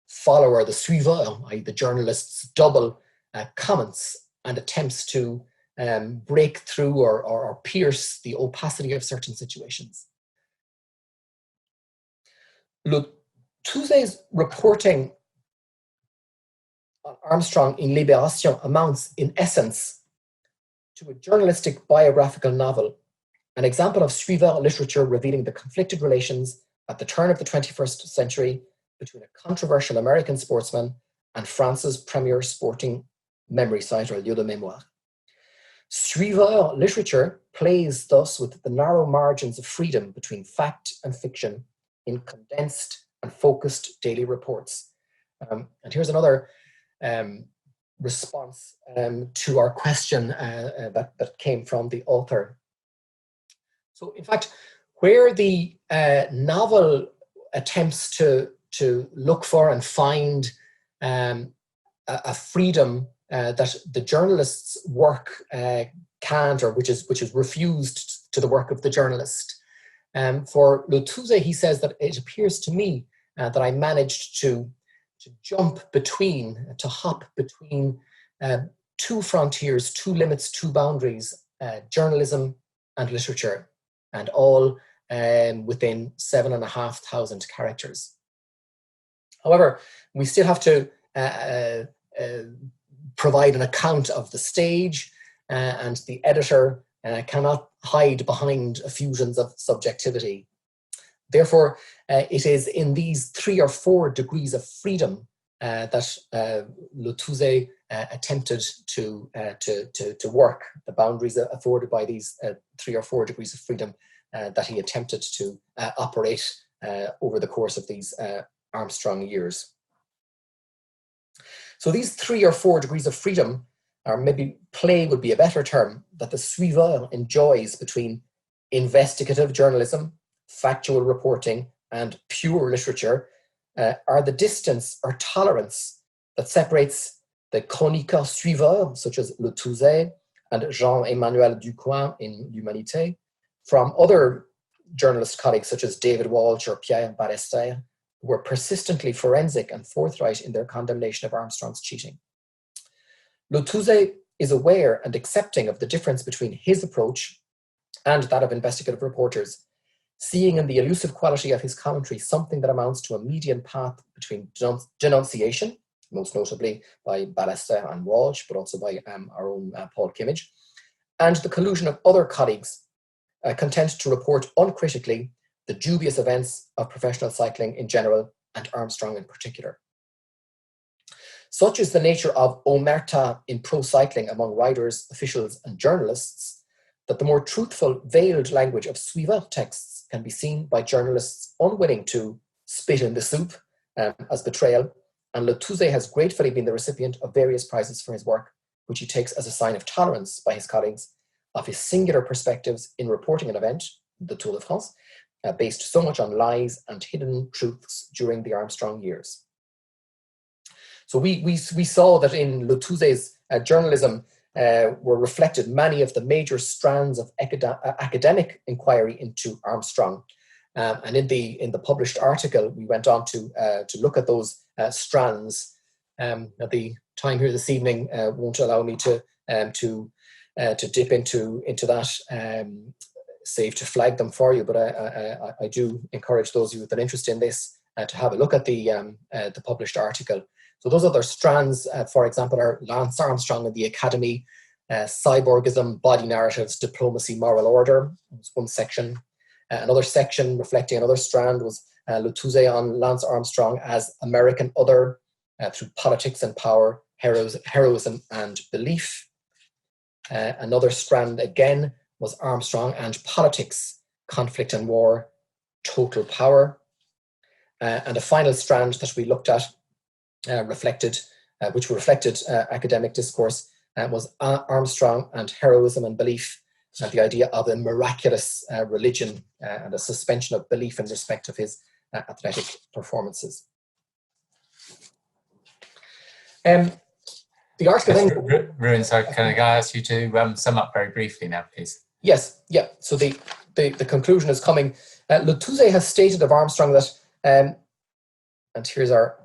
follower, the suiveur, i.e. the journalist's double, comments and attempts to break through or pierce the opacity of certain situations. Le Touzé's reporting on Armstrong in Libération amounts, in essence, to a journalistic biographical novel, an example of suiveur literature revealing the conflicted relations at the turn of the 21st century between a controversial American sportsman and France's premier sporting memory site, or lieu de mémoire. Suiveur literature plays thus with the narrow margins of freedom between fact and fiction in condensed and focused daily reports. And here's another response to our question that came from the author. So, in fact, where the novel attempts to look for and find a freedom that the journalist's work can't, or which is refused to the work of the journalist. For Lotuse, he says that it appears to me that I managed to hop between two frontiers, two limits, two boundaries, journalism and literature, and all within 7,500 characters. However, we still have to provide an account of the stage, and the editor cannot hide behind effusions of subjectivity. Therefore, it is in these 3 or 4 degrees of freedom that Lotuse attempted to work, the boundaries afforded by these 3 or 4 degrees of freedom that he attempted to operate over the course of these Armstrong years. So these 3 or 4 degrees of freedom, or maybe play would be a better term, that the Sriva enjoys between investigative journalism, factual reporting, and pure literature, are the distance or tolerance that separates the chroniqueurs suiveurs, such as Lotuse and Jean-Emmanuel Ducoin in L'Humanité, from other journalist colleagues such as David Walsh or Pierre Ballester, who were persistently forensic and forthright in their condemnation of Armstrong's cheating. Lotuse is aware and accepting of the difference between his approach and that of investigative reporters, seeing in the elusive quality of his commentary something that amounts to a median path between denunciation, most notably by Ballester and Walsh, but also by our own Paul Kimmage, and the collusion of other colleagues content to report uncritically the dubious events of professional cycling in general and Armstrong in particular. Such is the nature of omerta in pro cycling among riders, officials, and journalists, that the more truthful, veiled language of Sriva texts can be seen by journalists unwilling to spit in the soup as betrayal, and Lotuse has gratefully been the recipient of various prizes for his work, which he takes as a sign of tolerance by his colleagues of his singular perspectives in reporting an event, the Tour de France, based so much on lies and hidden truths during the Armstrong years. So we saw that in Lotuse's journalism were reflected many of the major strands of academic inquiry into Armstrong. And in the published article, we went on to look at those strands. The time here this evening won't allow me to dip into that, save to flag them for you. But I do encourage those of you with an interest in this to have a look at the published article. So those other strands, for example, are Lance Armstrong and the Academy, cyborgism, body narratives, diplomacy, moral order. Was one section. Another section reflecting another strand was Lotuse on Lance Armstrong as American other through politics and power, heroism and belief. Another strand again was Armstrong and politics, conflict and war, total power. And a final strand that we looked at which reflected academic discourse was Armstrong and heroism and belief, and the idea of a miraculous religion and a suspension of belief in respect of his athletic performances. The article then... Ruin, sorry, can I ask you to sum up very briefly now, please? Yes, yeah. So the conclusion is coming. Lotuse has stated of Armstrong that, and here's our...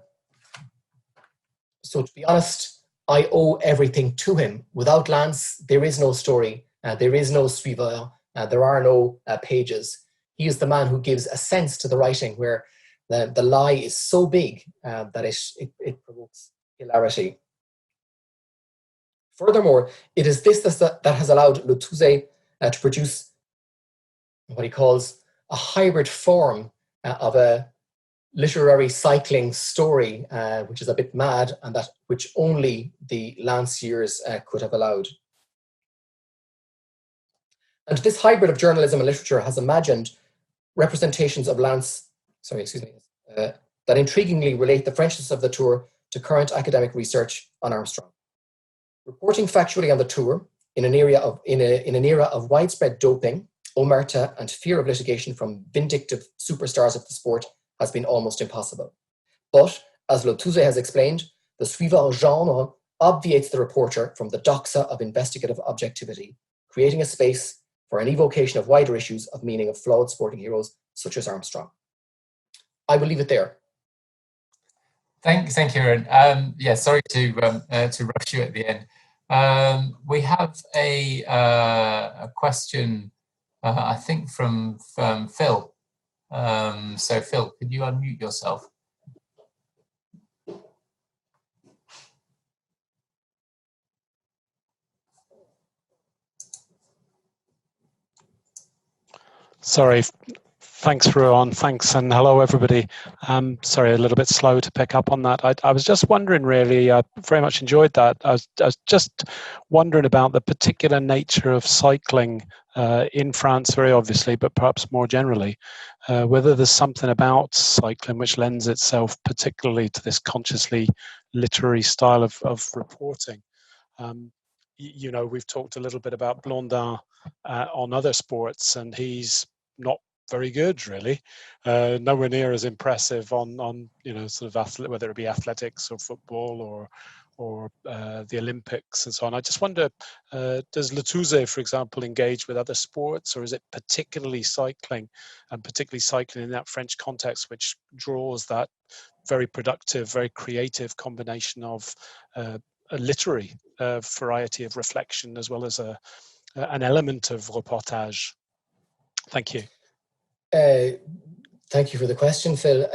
So to be honest, I owe everything to him. Without Lance, there is no story. There is no Sriva. There are no pages. He is the man who gives a sense to the writing where the lie is so big that it provokes hilarity. Furthermore, it is this that has allowed Lotuse to produce what he calls a hybrid form of a literary cycling story, which is a bit mad, and that which only the Lance years could have allowed. And this hybrid of journalism and literature has imagined representations of Lance, that intriguingly relate the Frenchness of the Tour to current academic research on Armstrong. Reporting factually on the Tour in an era of widespread doping, omerta, and fear of litigation from vindictive superstars of the sport has been almost impossible. But, as Lotuse has explained, The Sriva genre obviates the reporter from the doxa of investigative objectivity, creating a space for an evocation of wider issues of meaning of flawed sporting heroes such as Armstrong. I will leave it there. Thank you, Aaron. Yeah, sorry to rush you at the end. We have a question, I think, from Phil. So, Phil, could you unmute yourself? Sorry. Thanks, Rowan. Thanks, and hello, everybody. Sorry, a little bit slow to pick up on that. I was just wondering, really, I very much enjoyed that. I was just wondering about the particular nature of cycling in France, very obviously, but perhaps more generally, whether there's something about cycling which lends itself particularly to this consciously literary style of reporting. You know, we've talked a little bit about Blondin on other sports, and he's not very good, really. Nowhere near as impressive on you know, sort of whether it be athletics or football or the Olympics and so on. I just wonder, does Latouze, for example, engage with other sports, or is it particularly cycling, and particularly cycling in that French context, which draws that very productive, very creative combination of a literary variety of reflection as well as an element of reportage? Thank you. Thank you for the question, Phil.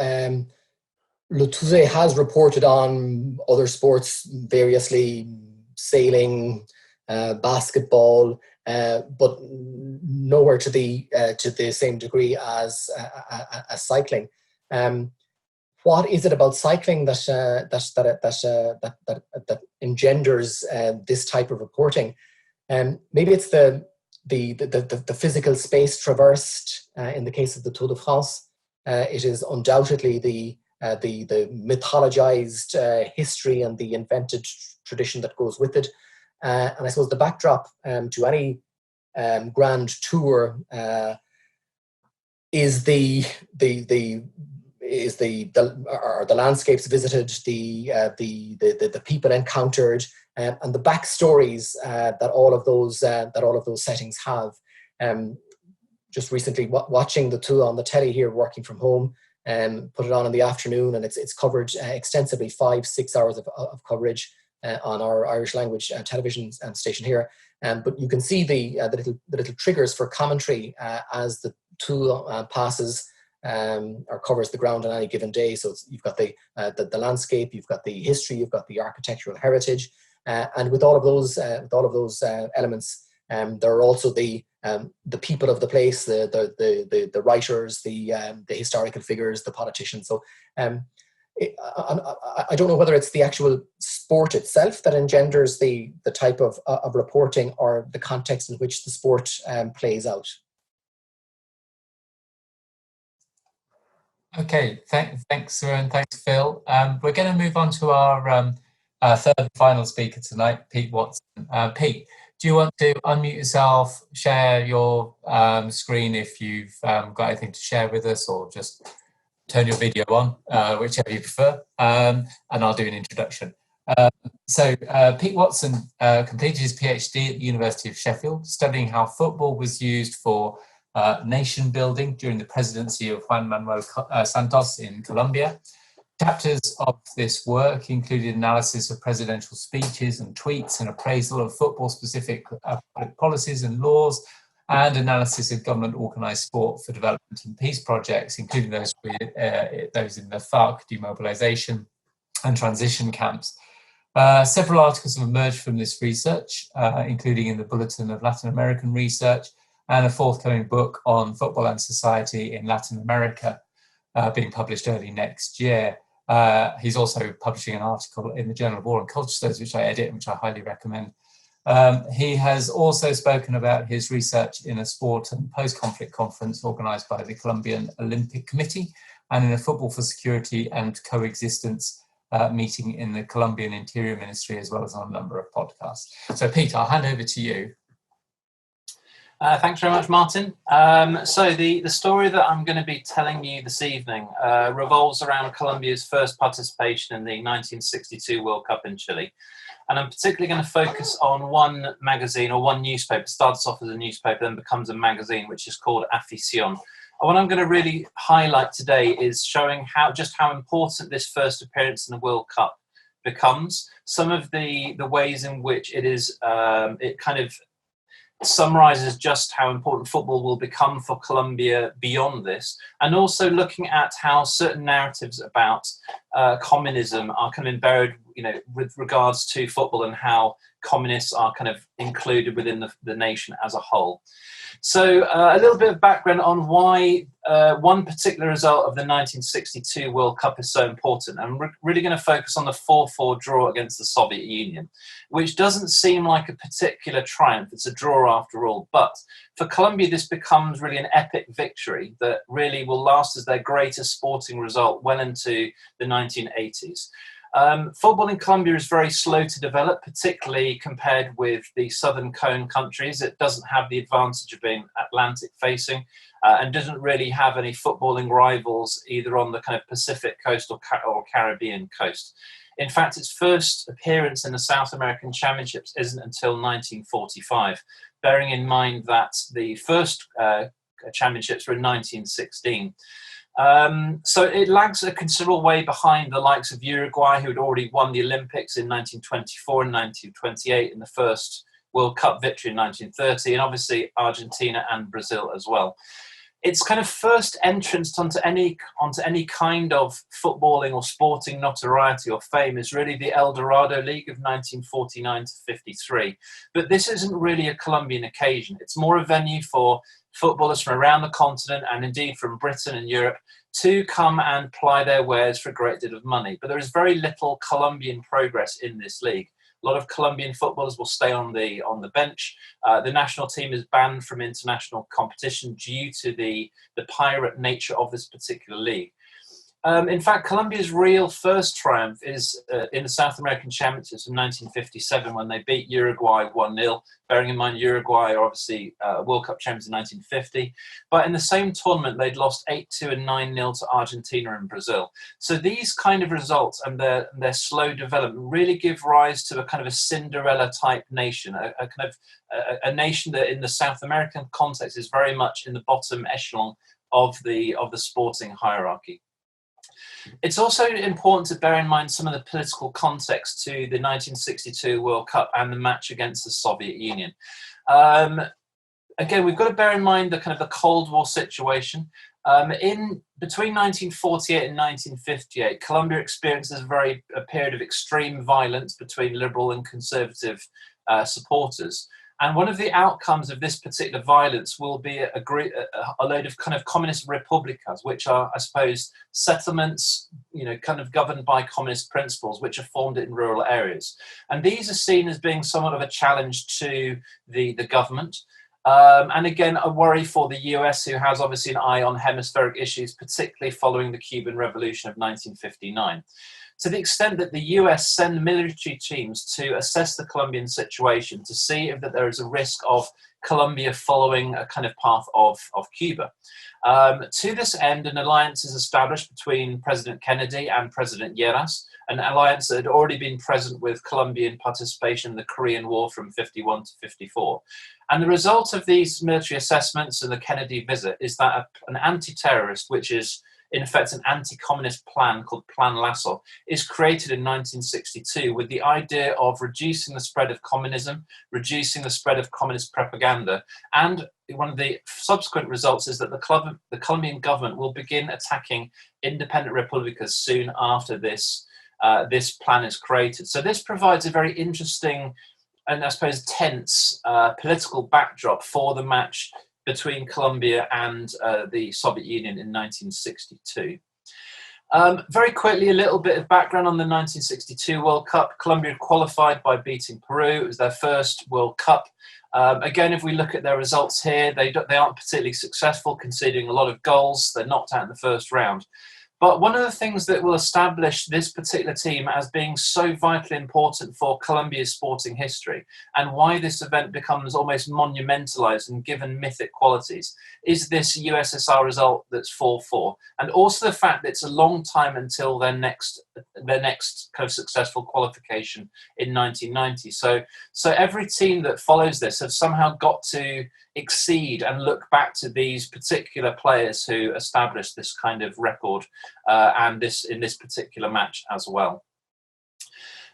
Latouze has reported on other sports variously, sailing, basketball, but nowhere to the same degree as cycling. What is it about cycling that engenders this type of reporting? Maybe it's the physical space traversed. In the case of the Tour de France, it is undoubtedly the mythologized history and the invented tradition that goes with it. And I suppose the backdrop to any grand tour is the landscapes visited, the people encountered, and the backstories that all of those settings have. Just recently, watching the Tour on the telly here, working from home, put it on in the afternoon, and it's covered extensively, 5-6 hours of coverage on our Irish language television station here. But you can see the little triggers for commentary as the Tour passes or covers the ground on any given day. So you've got the landscape, you've got the history, you've got the architectural heritage, and with all of those elements, there are also the people of the place, the writers, the historical figures, the politicians. So I don't know whether it's the actual sport itself that engenders the type of reporting, or the context in which the sport plays out. Okay, thanks, Rowan. Thanks, Phil. We're going to move on to our third and final speaker tonight, Pete Watson. Pete, do you want to unmute yourself, share your screen if you've got anything to share with us, or just turn your video on, whichever you prefer, and I'll do an introduction. So Pete Watson completed his PhD at the University of Sheffield, studying how football was used for nation building during the presidency of Juan Manuel Santos in Colombia. Chapters of this work included analysis of presidential speeches and tweets, and appraisal of football-specific public policies and laws, and analysis of government-organised sport for development and peace projects, including those in the FARC demobilisation and transition camps. Several articles have emerged from this research, including in the Bulletin of Latin American Research, and a forthcoming book on football and society in Latin America, being published early next year. He's also publishing an article in the Journal of War and Culture Studies, which I edit and which I highly recommend. He has also spoken about his research in a sport and post-conflict conference organised by the Colombian Olympic Committee, and in a football for security and coexistence meeting in the Colombian Interior Ministry, as well as on a number of podcasts. So, Pete, I'll hand over to you. Thanks very much, Martin. So the story that I'm going to be telling you this evening revolves around Colombia's first participation in the 1962 World Cup in Chile. And I'm particularly going to focus on one magazine or one newspaper. It starts off as a newspaper, then becomes a magazine, which is called Afición. And what I'm going to really highlight today is showing how important this first appearance in the World Cup becomes. Some of the ways in which it kind of summarizes just how important football will become for Colombia beyond this, and also looking at how certain narratives about communism are kind of embedded, with regards to football, and how communists are kind of included within the nation as a whole. So a little bit of background on why one particular result of the 1962 World Cup is so important. I'm really going to focus on the 4-4 draw against the Soviet Union, which doesn't seem like a particular triumph. It's a draw after all. But for Colombia, this becomes really an epic victory that really will last as their greatest sporting result well into the 1980s. Football in Colombia is very slow to develop, particularly compared with the Southern Cone countries. It doesn't have the advantage of being Atlantic facing and doesn't really have any footballing rivals either on the kind of Pacific coast or Caribbean coast. In fact, its first appearance in the South American Championships isn't until 1945, bearing in mind that the first championships were in 1916. So it lags a considerable way behind the likes of Uruguay, who had already won the Olympics in 1924 and 1928 in the first World Cup victory in 1930, and obviously Argentina and Brazil as well. Its kind of first entrance onto any kind of footballing or sporting notoriety or fame is really the Dorado League of 1949 to 53. But this isn't really a Colombian occasion. It's more a venue for footballers from around the continent, and indeed from Britain and Europe, to come and ply their wares for a great deal of money. But there is very little Colombian progress in this league. A lot of Colombian footballers will stay on the bench. The national team is banned from international competition due to the pirate nature of this particular league. In fact, Colombia's real first triumph is in the South American Championships in 1957, when they beat Uruguay 1-0, bearing in mind Uruguay are obviously World Cup champions in 1950. But in the same tournament, they'd lost 8-2 and 9-0 to Argentina and Brazil. So these kind of results and their slow development really give rise to a kind of a Cinderella-type nation, a nation that in the South American context is very much in the bottom echelon of the sporting hierarchy. It's also important to bear in mind some of the political context to the 1962 World Cup and the match against the Soviet Union. Again, we've got to bear in mind the kind of the Cold War situation. Between 1948 and 1958, Colombia experiences a period of extreme violence between liberal and conservative supporters. And one of the outcomes of this particular violence will be a load of kind of communist republicas, which are, I suppose, settlements, kind of governed by communist principles, which are formed in rural areas. And these are seen as being somewhat of a challenge to the government. And again, a worry for the US, who has obviously an eye on hemispheric issues, particularly following the Cuban Revolution of 1959. To the extent that the US send military teams to assess the Colombian situation to see if that there is a risk of Colombia following a kind of path of Cuba. To this end, an alliance is established between President Kennedy and President Lleras, an alliance that had already been present with Colombian participation in the Korean War from 51 to 54. And the result of these military assessments and the Kennedy visit is that an anti-terrorist, which is in effect an anti-communist plan called Plan Lasso, is created in 1962 with the idea of reducing the spread of communism, reducing the spread of communist propaganda, and one of the subsequent results is that the Colombian government will begin attacking independent republicas soon after this plan is created. So this provides a very interesting and I suppose tense political backdrop for the match between Colombia and the Soviet Union in 1962. Very quickly, a little bit of background on the 1962 World Cup. Colombia qualified by beating Peru. It was their first World Cup. Again, if we look at their results here, they aren't particularly successful, conceding a lot of goals. They're knocked out in the first round. But one of the things that will establish this particular team as being so vitally important for Colombia's sporting history, and why this event becomes almost monumentalized and given mythic qualities, is this USSR result that's 4-4, and also the fact that it's a long time until their next kind of successful qualification in 1990. So every team that follows this have somehow got to exceed and look back to these particular players who established this kind of record, and this in this particular match as well.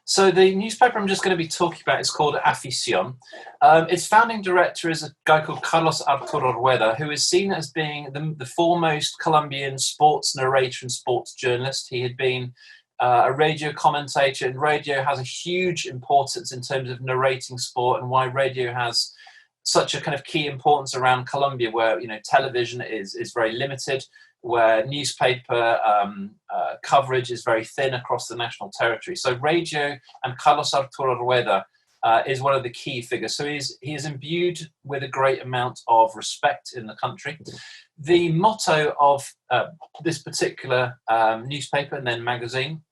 So the newspaper I'm just going to be talking about is called Afición. Its founding director is a guy called Carlos Arturo Rueda, who is seen as being the foremost Colombian sports narrator and sports journalist. He had been a radio commentator, and radio has a huge importance in terms of narrating sport, and why radio has such a kind of key importance around Colombia, where television is very limited, where newspaper coverage is very thin across the national territory. So radio, and Carlos Arturo Rueda is one of the key figures. So he is imbued with a great amount of respect in the country. The motto of this particular newspaper and then magazine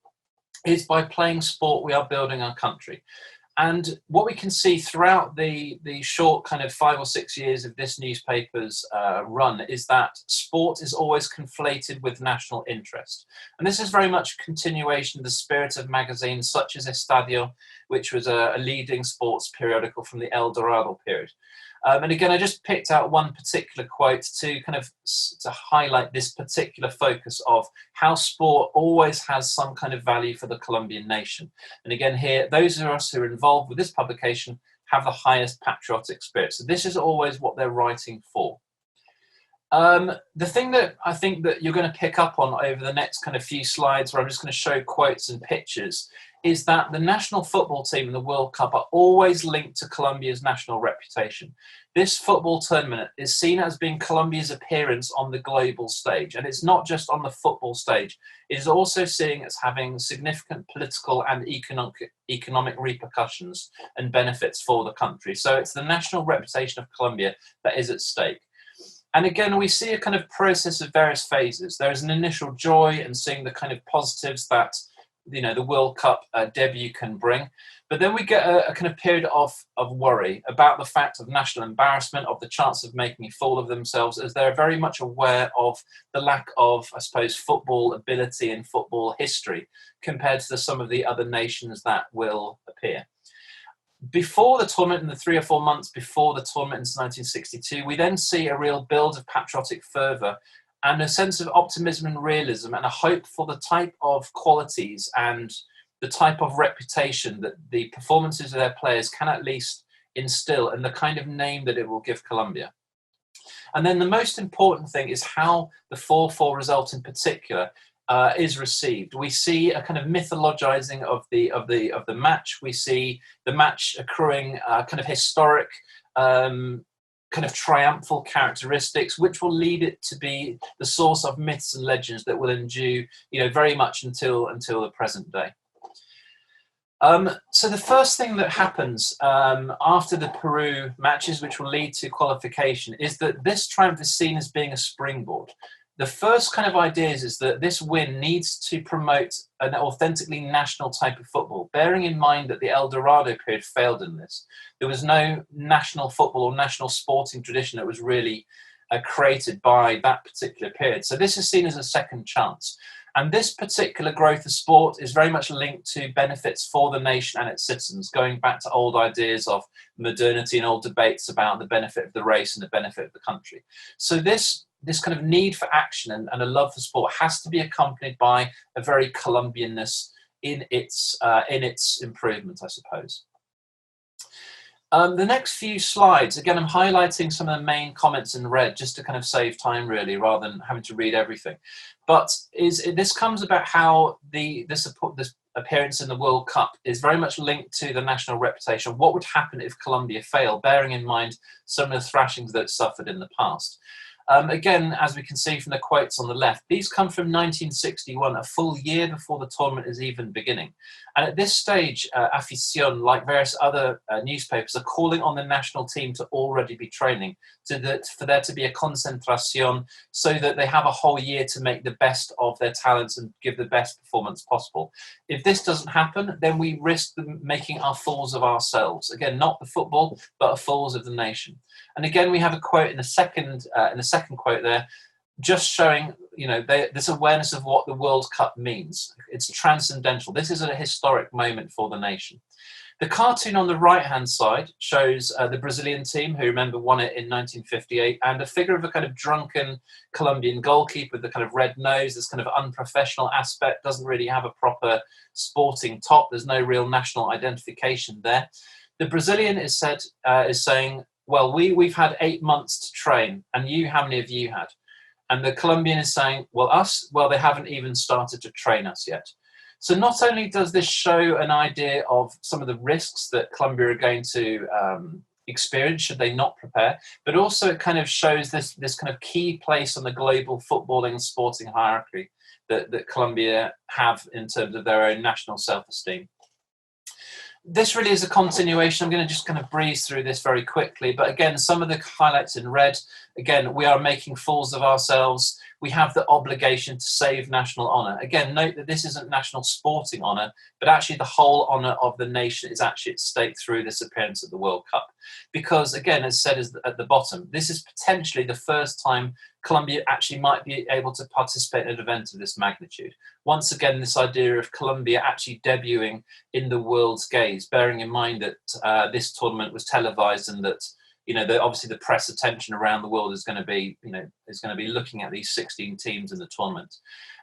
is, "By playing sport, we are building our country." And what we can see throughout the short kind of 5 or 6 years of this newspaper's run is that sport is always conflated with national interest. And this is very much a continuation of the spirit of magazines such as Estadio, which was a leading sports periodical from the El Dorado period. And again, I just picked out one particular quote to kind of to highlight this particular focus of how sport always has some kind of value for the Colombian nation. And again, here, those of us who are involved with this publication have the highest patriotic spirit. So this is always what they're writing for. The thing that I think that you're going to pick up on over the next kind of few slides, where I'm just going to show quotes and pictures, is that the national football team and the World Cup are always linked to Colombia's national reputation. This football tournament is seen as being Colombia's appearance on the global stage. And it's not just on the football stage. It is also seen as having significant political and economic repercussions and benefits for the country. So it's the national reputation of Colombia that is at stake. And again, we see a kind of process of various phases. There is an initial joy in seeing the kind of positives that the World Cup debut can bring. But then we get a kind of period of worry about the fact of national embarrassment, of the chance of making a fool of themselves, as they're very much aware of the lack of, I suppose, football ability and football history compared to some of the other nations that will appear. Before the tournament, in the 3 or 4 months before the tournament in 1962, we then see a real build of patriotic fervour and a sense of optimism and realism, and a hope for the type of qualities and the type of reputation that the performances of their players can at least instill, and the kind of name that it will give Colombia. And then the most important thing is how the 4-4 result in particular is received. We see a kind of mythologizing of the match. We see the match accruing kind of historic kind of triumphal characteristics, which will lead it to be the source of myths and legends that will endure, very much until the present day. So the first thing that happens after the Peru matches, which will lead to qualification, is that this triumph is seen as being a springboard. The first kind of ideas is that this win needs to promote an authentically national type of football, bearing in mind that the El Dorado period failed in this. There was no national football or national sporting tradition that was really created by that particular period. So this is seen as a second chance. And this particular growth of sport is very much linked to benefits for the nation and its citizens, going back to old ideas of modernity and old debates about the benefit of the race and the benefit of the country. So this kind of need for action and a love for sport has to be accompanied by a very Colombianness in its improvement, I suppose. The next few slides, again, I'm highlighting some of the main comments in red just to kind of save time, really, rather than having to read everything. But this comes about how this appearance in the World Cup is very much linked to the national reputation. What would happen if Colombia failed, bearing in mind some of the thrashings that it suffered in the past? Again, as we can see from the quotes on the left, these come from 1961, a full year before the tournament is even beginning. And at this stage, Afición, like various other newspapers, are calling on the national team to already be training, for there to be a concentración, so that they have a whole year to make the best of their talents and give the best performance possible. If this doesn't happen, then we risk making our fools of ourselves. Again, not the football, but fools of the nation. And again, we have a quote in the second quote there, just showing, this awareness of what the World Cup means. It's transcendental. This is a historic moment for the nation. The cartoon on the right-hand side shows the Brazilian team, who, remember, won it in 1958, and a figure of a kind of drunken Colombian goalkeeper with the kind of red nose, this kind of unprofessional aspect, doesn't really have a proper sporting top. There's no real national identification there. The Brazilian is saying, well, we've had 8 months to train, and how many of you had? And the Colombian is saying, well, they haven't even started to train us yet. So not only does this show an idea of some of the risks that Colombia are going to experience should they not prepare, but also it kind of shows this kind of key place on the global footballing and sporting hierarchy that Colombia have in terms of their own national self-esteem. This really is a continuation. I'm going to just kind of breeze through this very quickly. But again, some of the highlights in red. Again, we are making fools of ourselves. We have the obligation to save national honour. Again, note that this isn't national sporting honour, but actually the whole honour of the nation is actually at stake through this appearance at the World Cup. Because again, as said at the bottom, this is potentially the first time Colombia actually might be able to participate in an event of this magnitude. Once again, this idea of Colombia actually debuting in the world's gaze, bearing in mind that this tournament was televised and that obviously the press attention around the world is going to be looking at these 16 teams in the tournament.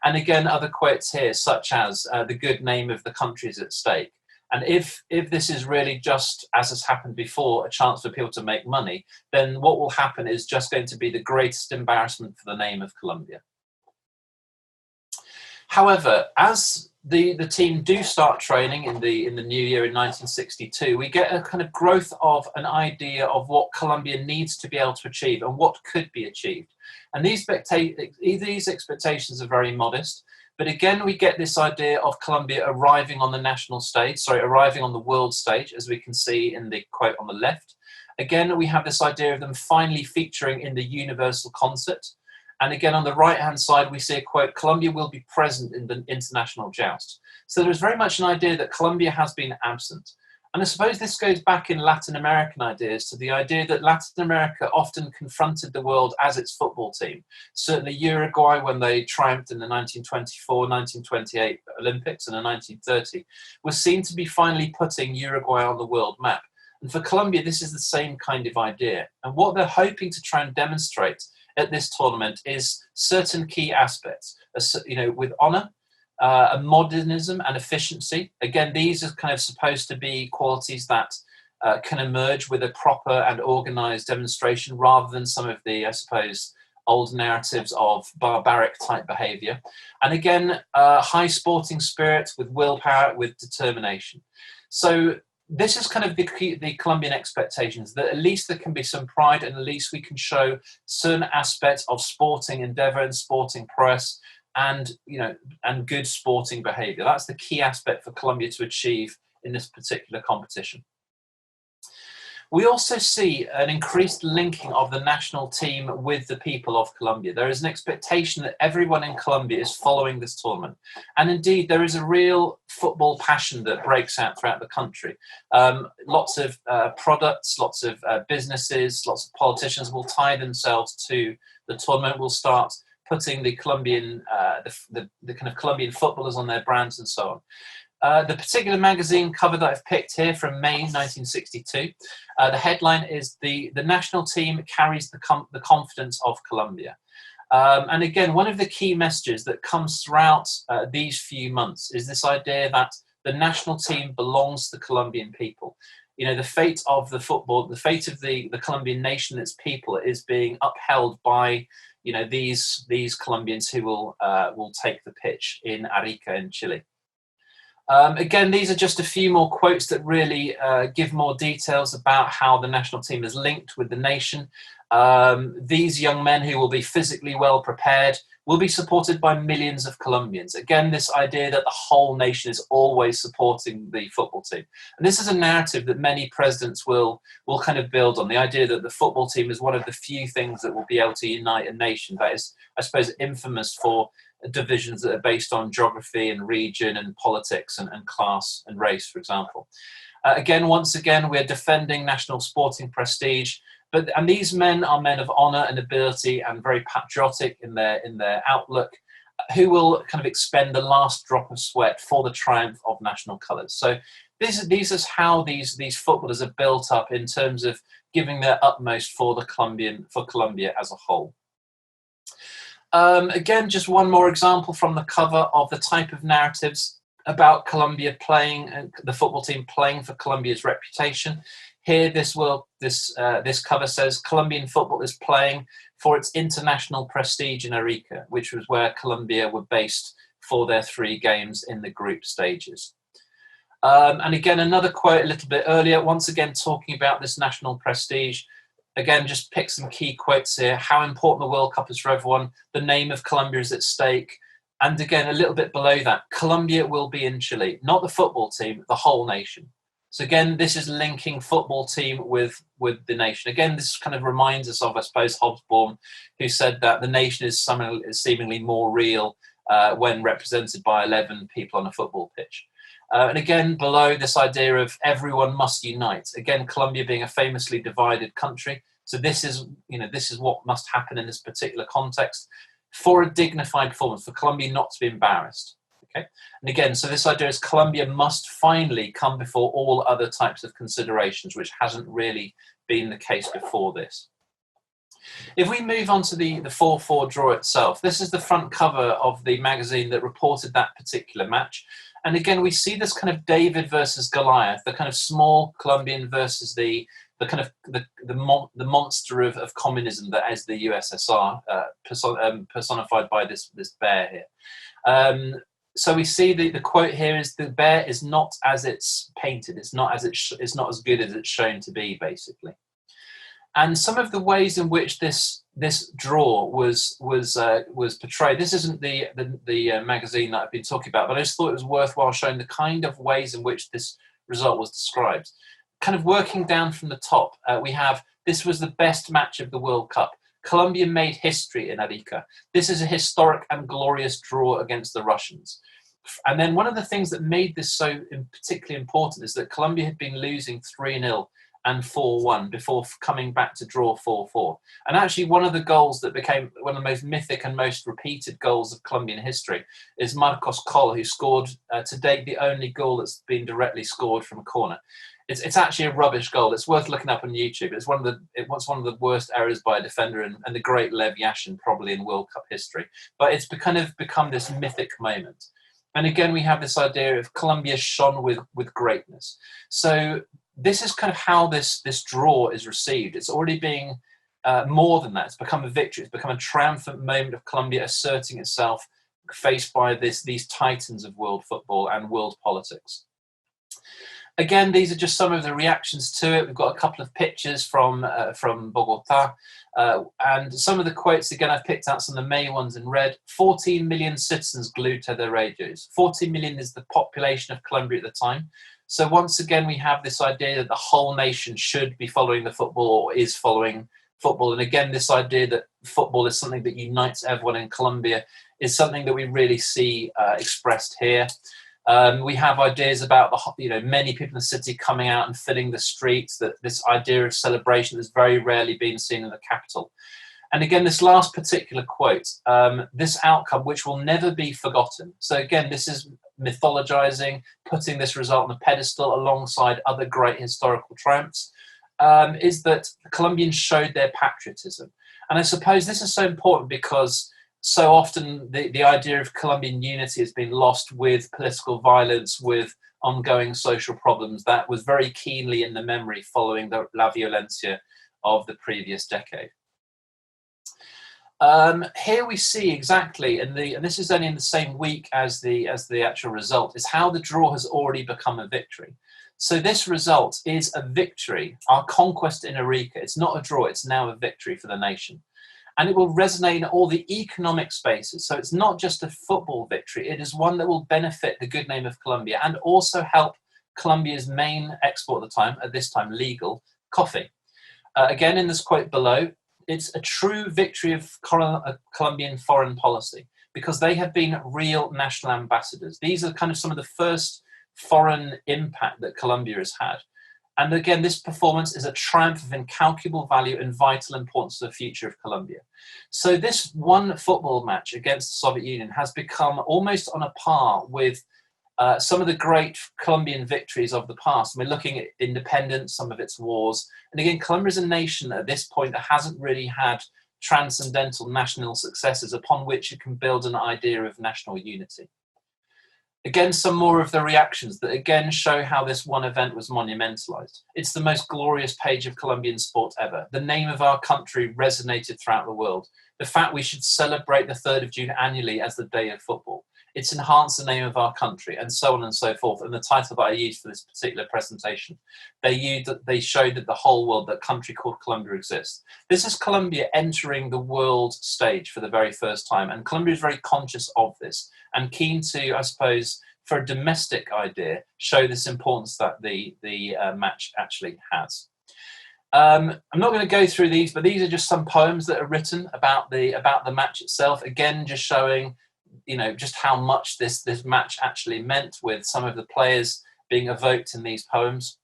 And again, other quotes here, such as the good name of the country is at stake. And if this is really just, as has happened before, a chance for people to make money, then what will happen is just going to be the greatest embarrassment for the name of Colombia. However, as the team do start training in the new year in 1962, we get a kind of growth of an idea of what Colombia needs to be able to achieve and what could be achieved. And these expectations are very modest. But again, we get this idea of Colombia arriving on the world stage, as we can see in the quote on the left. Again, we have this idea of them finally featuring in the universal concert. And again, on the right-hand side, we see a quote, Colombia will be present in the international joust. So there's very much an idea that Colombia has been absent. And I suppose this goes back in Latin American ideas to the idea that Latin America often confronted the world as its football team. Certainly Uruguay, when they triumphed in the 1924, 1928 Olympics and the 1930, was seen to be finally putting Uruguay on the world map. And for Colombia, this is the same kind of idea. And what they're hoping to try and demonstrate at this tournament is certain key aspects, with honour, a modernism and efficiency. Again, these are kind of supposed to be qualities that can emerge with a proper and organised demonstration rather than some of the, I suppose, old narratives of barbaric type behaviour. And again, high sporting spirit with willpower, with determination. So this is kind of the Colombian expectations, that at least there can be some pride and at least we can show certain aspects of sporting endeavour and sporting prowess and good sporting behaviour. That's the key aspect for Colombia to achieve in this particular competition. We also see an increased linking of the national team with the people of Colombia. There is an expectation that everyone in Colombia is following this tournament. And indeed, there is a real football passion that breaks out throughout the country. Lots of products, lots of businesses, lots of politicians will tie themselves to the tournament, will start putting the Colombian, the kind of Colombian footballers on their brands and so on. The particular magazine cover that I've picked here from May 1962, the headline is the national team carries the confidence of Colombia. And again, one of the key messages that comes throughout these few months is this idea that the national team belongs to the Colombian people. The fate of the football, the fate of the Colombian nation, its people, is being upheld by these Colombians who will take the pitch in Arica in Chile. Again, these are just a few more quotes that really give more details about how the national team is linked with the nation. These young men who will be physically well prepared will be supported by millions of Colombians. Again, this idea that the whole nation is always supporting the football team. And this is a narrative that many presidents will kind of build on, the idea that the football team is one of the few things that will be able to unite a nation. That is, I suppose, infamous for divisions that are based on geography and region and politics and class and race, for example. Once again, we're defending national sporting prestige. And these men are men of honour and ability and very patriotic in their outlook, who will kind of expend the last drop of sweat for the triumph of national colours. So this is how these footballers are built up in terms of giving their utmost for Colombia as a whole. Again, just one more example from the cover of the type of narratives about Colombia playing and the football team playing for Colombia's reputation. Here, this cover says Colombian football is playing for its international prestige in Arica, which was where Colombia were based for their 3 games in the group stages. And again, another quote a little bit earlier, once again talking about this national prestige. Again, just pick some key quotes here. How important the World Cup is for everyone. The name of Colombia is at stake. And again, a little bit below that, Colombia will be in Chile, not the football team, the whole nation. So again, this is linking football team with the nation. Again, this kind of reminds us of, I suppose, Hobsbawm, who said that the nation is seemingly more real when represented by 11 people on a football pitch. And again, below, this idea of everyone must unite. Again, Colombia being a famously divided country. So this is what must happen in this particular context for a dignified performance, for Colombia not to be embarrassed. Okay. And again, so this idea is Colombia must finally come before all other types of considerations, which hasn't really been the case before this. If we move on to the 4-4 draw itself, this is the front cover of the magazine that reported that particular match. And again, we see this kind of David versus Goliath, the kind of small Colombian versus the kind of the monster of communism that is the USSR, personified by this bear here. So we see the quote here is the bear is not as it's painted. It's not as good as it's shown to be, basically. And some of the ways in which this draw was portrayed. This isn't the magazine that I've been talking about, but I just thought it was worthwhile showing the kind of ways in which this result was described. Kind of working down from the top, we have this was the best match of the World Cup. Colombia made history in Arica. This is a historic and glorious draw against the Russians. And then one of the things that made this so particularly important is that Colombia had been losing 3-0 and 4-1 before coming back to draw 4-4. And actually one of the goals that became one of the most mythic and most repeated goals of Colombian history is Marcos Coll, who scored to date the only goal that's been directly scored from a corner. It's actually a rubbish goal. It's worth looking up on YouTube. It's one of the worst errors by a defender and the great Lev Yashin probably in World Cup history. But it's kind of become this mythic moment. And again, we have this idea of Colombia shone with greatness. So this is kind of how this draw is received. It's already being more than that. It's become a victory. It's become a triumphant moment of Colombia asserting itself, faced by these titans of world football and world politics. Again, these are just some of the reactions to it. We've got a couple of pictures from Bogota. And some of the quotes, again, I've picked out some of the main ones in red. 14 million citizens glued to their radios. 14 million is the population of Colombia at the time. So once again, we have this idea that the whole nation should be following the football or is following football. And again, this idea that football is something that unites everyone in Colombia is something that we really see expressed here. We have ideas about many people in the city coming out and filling the streets, that this idea of celebration has very rarely been seen in the capital. And again, this last particular quote, this outcome, which will never be forgotten. So again, this is mythologizing, putting this result on a pedestal alongside other great historical triumphs, is that the Colombians showed their patriotism. And I suppose this is so important because so often the idea of Colombian unity has been lost with political violence, with ongoing social problems that was very keenly in the memory following the La Violencia of the previous decade. Here we see exactly, and this is only in the same week as the actual result, is how the draw has already become a victory. So this result is a victory. Our conquest in Arica, it's not a draw, it's now a victory for the nation. And it will resonate in all the economic spaces. So it's not just a football victory, it is one that will benefit the good name of Colombia and also help Colombia's main export at this time legal, coffee. Again, in this quote below, it's a true victory of Colombian foreign policy because they have been real national ambassadors. These are kind of some of the first foreign impact that Colombia has had. And again, this performance is a triumph of incalculable value and vital importance to the future of Colombia. So this one football match against the Soviet Union has become almost on a par with some of the great Colombian victories of the past. We're looking at independence, some of its wars. And again, Colombia is a nation at this point that hasn't really had transcendental national successes upon which it can build an idea of national unity. Again, some more of the reactions that again show how this one event was monumentalized. It's the most glorious page of Colombian sport ever. The name of our country resonated throughout the world. The fact we should celebrate the 3rd of June annually as the day of football. It's enhanced the name of our country, and so on and so forth. And the title that I used for this particular presentation, they showed that the whole world, that country called Colombia exists. This is Colombia entering the world stage for the very first time, and Colombia is very conscious of this and keen to, I suppose, for a domestic idea, show this importance that the match actually has. I'm not going to go through these, but these are just some poems that are written about the match itself. Again, just showing, you know, just how much this match actually meant, with some of the players being evoked in these poems.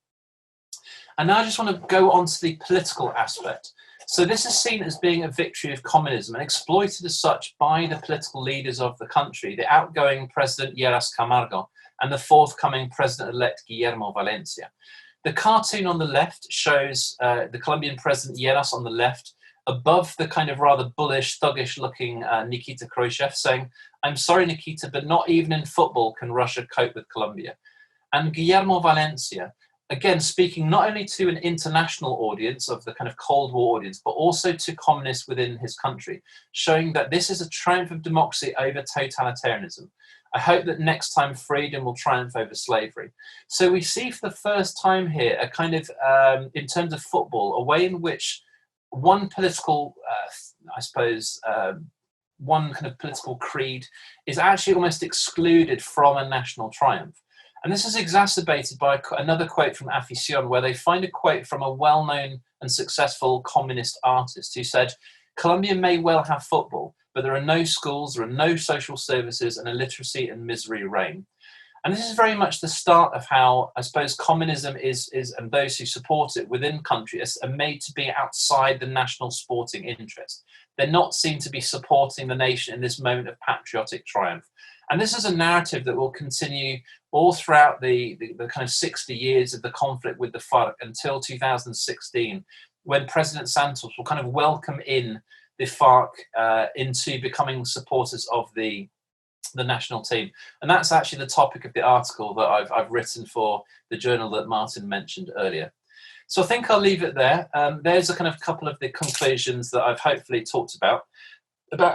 And now I just want to go on to the political aspect. So this is seen as being a victory of communism and exploited as such by the political leaders of the country, the outgoing President Lleras Camargo and the forthcoming President-elect Guillermo Valencia. The cartoon on the left shows the Colombian President Lleras on the left, above the kind of rather bullish, thuggish-looking Nikita Khrushchev, saying, "I'm sorry, Nikita, but not even in football can Russia cope with Colombia." And Guillermo Valencia, again, speaking not only to an international audience of the kind of Cold War audience, but also to communists within his country, showing that this is a triumph of democracy over totalitarianism. I hope that next time freedom will triumph over slavery. So we see for the first time here a kind of, in terms of football, a way in which one political, one kind of political creed is actually almost excluded from a national triumph. And this is exacerbated by another quote from Afición, where they find a quote from a well-known and successful communist artist who said, "Colombia may well have football, but there are no schools, there are no social services, and illiteracy and misery reign." And this is very much the start of how, I suppose, communism is and those who support it within countries are made to be outside the national sporting interest. They're not seen to be supporting the nation in this moment of patriotic triumph. And this is a narrative that will continue all throughout the kind of 60 years of the conflict with the FARC until 2016, when President Santos will kind of welcome in the FARC into becoming supporters of the national team. And that's actually the topic of the article that I've written for the journal that Martin mentioned earlier. So I think I'll leave it there. There's a kind of couple of the conclusions that I've hopefully talked about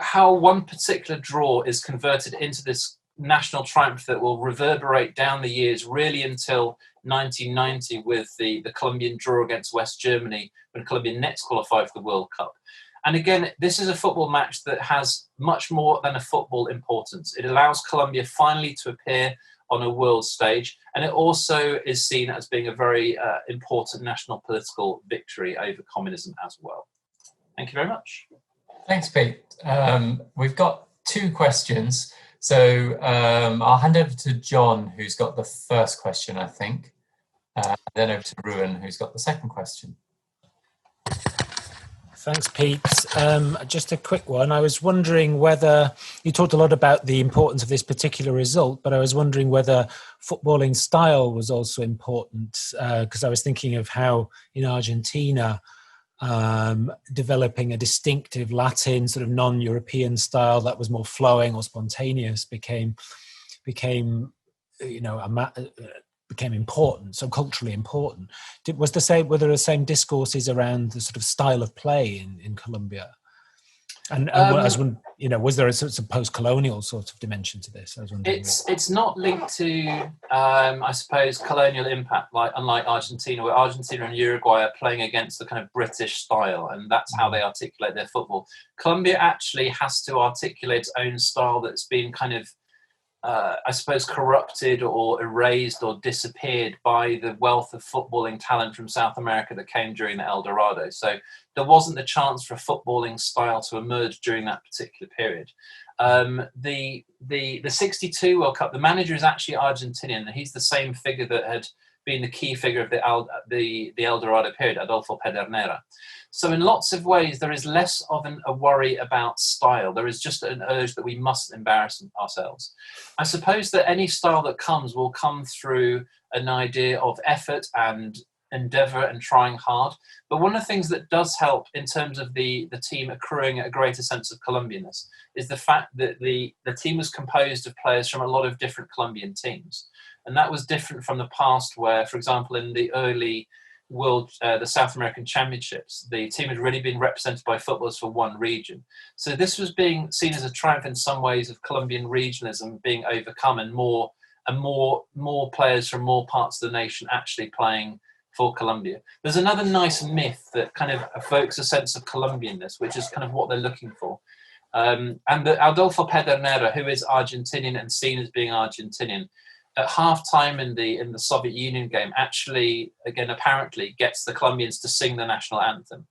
how one particular draw is converted into this national triumph that will reverberate down the years, really until 1990 with the Colombian draw against West Germany, when Colombia next qualified for the World Cup. And again, this is a football match that has much more than a football importance. It allows Colombia finally to appear on a world stage, and it also is seen as being a very important national political victory over communism as well. Thank you very much. Thanks, Pete. We've got two questions. So I'll hand over to John, who's got the first question, I think. Then over to Rowan, who's got the second question. Thanks, Pete. Just a quick one. I was wondering whether, you talked a lot about the importance of this particular result, but I was wondering whether footballing style was also important, because I was thinking of how in Argentina, developing a distinctive Latin sort of non-European style that was more flowing or spontaneous became important, so culturally important. Were there the same discourses around the sort of style of play in Colombia? And as one, was there a sort of post-colonial sort of dimension to this? I was wondering. It's not linked to, I suppose, colonial impact, unlike Argentina, where Argentina and Uruguay are playing against the kind of British style, and that's how they articulate their football. Colombia actually has to articulate its own style that's been kind of, I suppose, corrupted or erased or disappeared by the wealth of footballing talent from South America that came during the El Dorado. So there wasn't the chance for a footballing style to emerge during that particular period. The 62 World Cup, the manager is actually Argentinian, and he's the same figure that had been the key figure of the El Dorado period, Adolfo Pedernera. So in lots of ways, there is less of a worry about style. There is just an urge that we mustn't embarrass ourselves. I suppose that any style that comes will come through an idea of effort and endeavour and trying hard. But one of the things that does help in terms of the team accruing a greater sense of Colombianness is the fact that the team was composed of players from a lot of different Colombian teams. And that was different from the past where, for example, in the early the South American Championships, the team had really been represented by footballers for one region. So this was being seen as a triumph in some ways of Colombian regionalism being overcome, and more players from more parts of the nation actually playing for Colombia. There's another nice myth that kind of evokes a sense of Colombianness, which is kind of what they're looking for. And Adolfo Pedernera, who is Argentinian and seen as being Argentinian, at half-time in the Soviet Union game, actually, again, apparently gets the Colombians to sing the national anthem.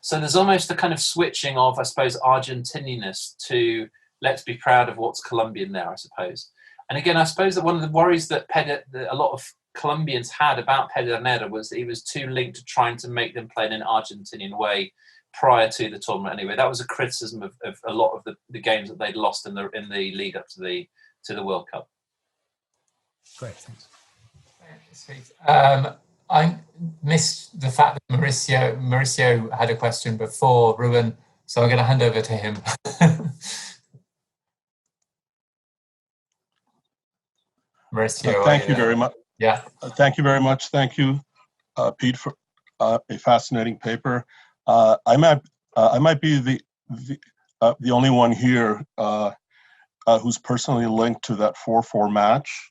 So there's almost a kind of switching of, I suppose, Argentinianness to let's be proud of what's Colombian there, I suppose. And again, I suppose that one of the worries that a lot of Colombians had about Pedernera was that he was too linked to trying to make them play in an Argentinian way prior to the tournament. Anyway, that was a criticism of a lot of the games that they'd lost in the lead up to the World Cup. Great, thanks. I missed the fact that Mauricio had a question before Ruwan, so I'm going to hand over to him. Mauricio, thank you very much. Yeah. Thank you very much. Thank you, Pete, for a fascinating paper. I might be the only one here who's personally linked to that 4-4 match.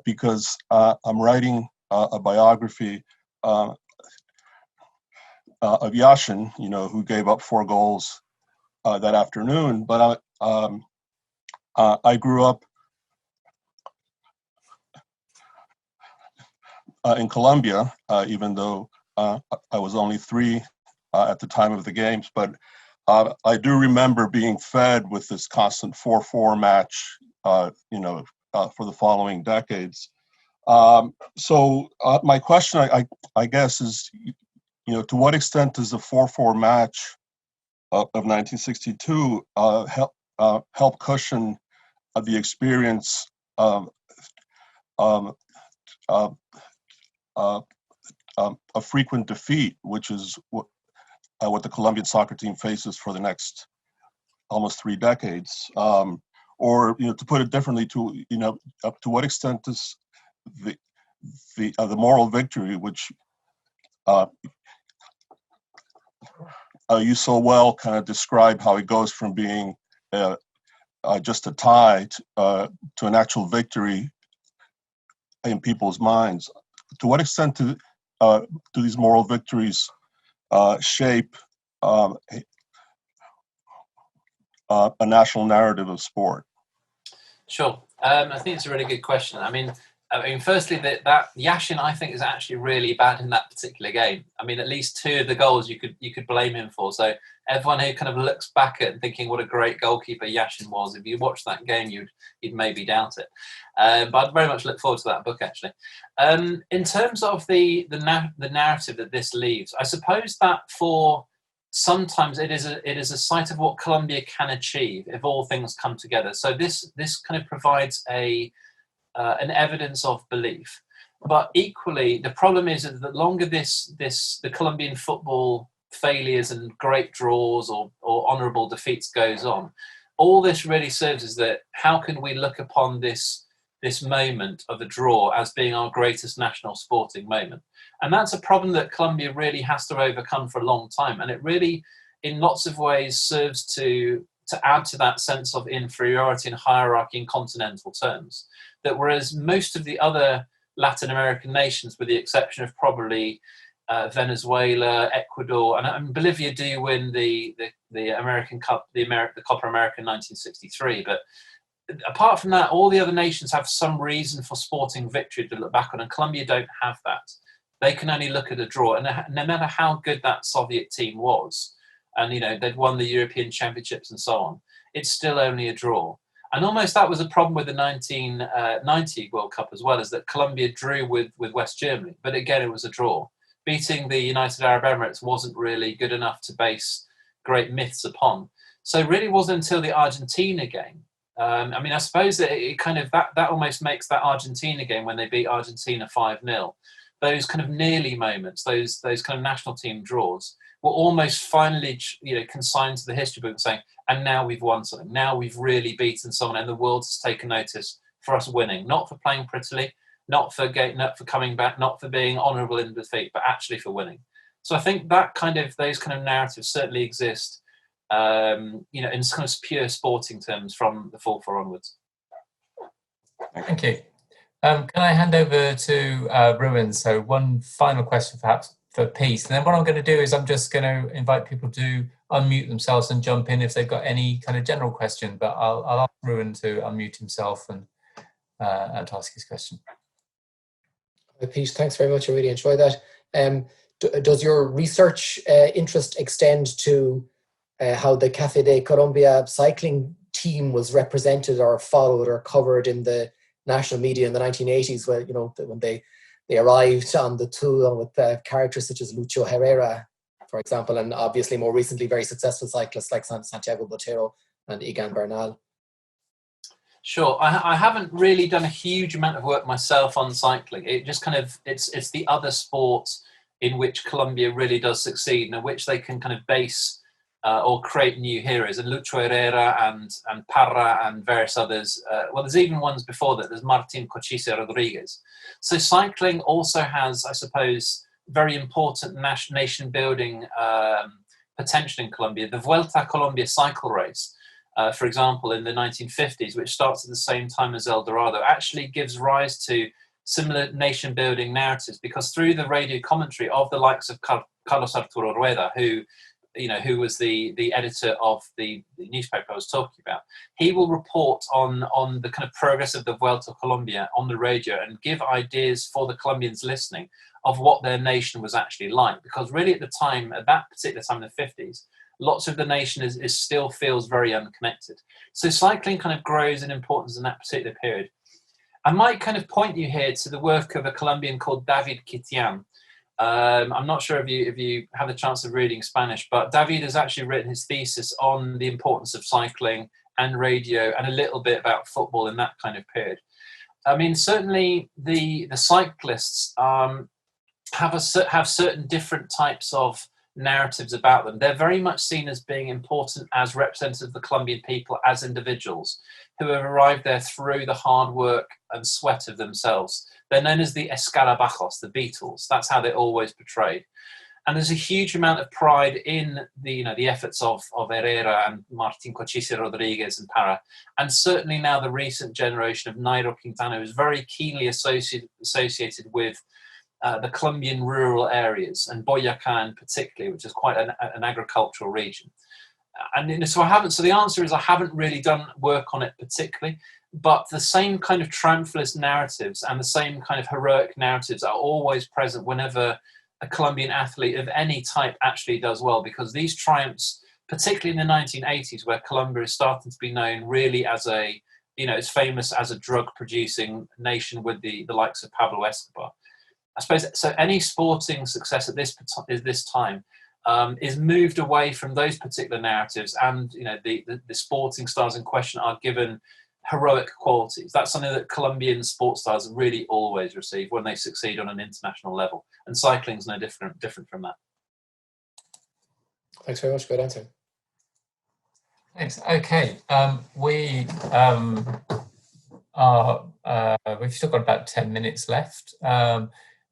Because I'm writing a biography of Yashin, who gave up 4 goals that afternoon. But I grew up in Colombia, even though I was only 3 at the time of the games. But I do remember being fed with this constant 4-4 match, for the following decades. So my question, I guess, is, to what extent does the 4-4 match of 1962 help cushion the experience of a frequent defeat, which is what the Colombian soccer team faces for the next almost 3 decades? Or, to put it differently, to what extent does the moral victory, which you so well kind of describe how it goes from being just a tie to an actual victory in people's minds, to what extent do these moral victories shape a national narrative of sport? Sure. I think it's a really good question. I mean, firstly, that Yashin, I think, is actually really bad in that particular game. I mean, at least 2 of the goals you could blame him for. So everyone who kind of looks back at thinking what a great goalkeeper Yashin was, if you watch that game, you'd maybe doubt it. But I'd very much look forward to that book, actually. In terms of the narrative that this leaves, I suppose that sometimes it is a site of what Colombia can achieve if all things come together. So this kind of provides an evidence of belief. But equally, the problem is that the longer the Colombian football failures and great draws or honourable defeats goes on, all this really serves is that how can we look upon this moment of a draw as being our greatest national sporting moment? And that's a problem that Colombia really has to overcome for a long time. And it in lots of ways serves to add to that sense of inferiority and hierarchy in continental terms. That whereas most of the other Latin American nations, with the exception of probably Venezuela, Ecuador, and Bolivia do win the American Cup, the Copa America in 1963. But apart from that, all the other nations have some reason for sporting victory to look back on, and Colombia don't have that. They can only look at a draw, and no matter how good that Soviet team was, and they'd won the European Championships and so on, it's still only a draw. And almost that was a problem with the 1990 World Cup as well, is that Colombia drew with West Germany, but again it was a draw. Beating the United Arab Emirates wasn't really good enough to base great myths upon. So it really wasn't until the Argentina game. I suppose that it kind of that almost makes that Argentina game when they beat Argentina 5-0. Those kind of nearly moments, those kind of national team draws, were almost finally, consigned to the history book, saying, and now we've won something. Now we've really beaten someone, and the world has taken notice for us winning, not for playing prettily, not for coming back, not for being honourable in defeat, but actually for winning. So I think those kind of narratives certainly exist, in kind of pure sporting terms from the 4-4 onwards. Thank you. Can I hand over to Ruadhán? So one final question perhaps for peace. And then what I'm going to do is I'm just going to invite people to unmute themselves and jump in if they've got any kind of general question. But I'll ask Ruadhán to unmute himself and to ask his question. Pete, thanks very much. I really enjoyed that. Does your research interest extend to how the Café de Colombia cycling team was represented or followed or covered in the national media in the 1980s, when they arrived on the tour with characters such as Lucho Herrera, for example, and obviously more recently very successful cyclists like Santiago Botero and Egan Bernal? Sure, I haven't really done a huge amount of work myself on cycling. It just kind of it's the other sports in which Colombia really does succeed, and in which they can kind of base or create new heroes. And Lucho Herrera and Parra and various others. There's even ones before that. There's Martin Cochise Rodriguez. So cycling also has, I suppose, very important nation building potential in Colombia. The Vuelta a Colombia cycle race, for example, in the 1950s, which starts at the same time as El Dorado, actually gives rise to similar nation building narratives, because through the radio commentary of the likes of Carlos Arturo Rueda, who was the editor of the newspaper I was talking about, he will report on the kind of progress of the Vuelta a Colombia on the radio and give ideas for the Colombians listening of what their nation was actually like. Because really at that particular time in the 50s, lots of the nation is still feels very unconnected. So cycling kind of grows in importance in that particular period. I might kind of point you here to the work of a Colombian called David Kitiam. I'm not sure if you have the chance of reading Spanish, but David has actually written his thesis on the importance of cycling and radio and a little bit about football in that kind of period. I mean, certainly the cyclists have certain different types of narratives about them. They're very much seen as being important as representatives of the Colombian people, as individuals who have arrived there through the hard work and sweat of themselves. They're known as the Escarabajos, the Beatles. That's how they're always portrayed. And there's a huge amount of pride in the efforts of Herrera and Martin Cochise Rodriguez and Parra. And certainly now the recent generation of Nairo Quintana is very keenly associated with the Colombian rural areas, and Boyacá in particular, which is quite an agricultural region. And so the answer is I haven't really done work on it particularly, but the same kind of triumphalist narratives and the same kind of heroic narratives are always present whenever a Colombian athlete of any type actually does well, because these triumphs, particularly in the 1980s, where Colombia is starting to be known really as it's famous as a drug-producing nation with the likes of Pablo Escobar. I suppose so. Any sporting success at this time is moved away from those particular narratives, and the sporting stars in question are given heroic qualities. That's something that Colombian sports stars really always receive when they succeed on an international level, and cycling is no different from that. Thanks very much. Good answer. Thanks. Okay, we've still got about 10 minutes left.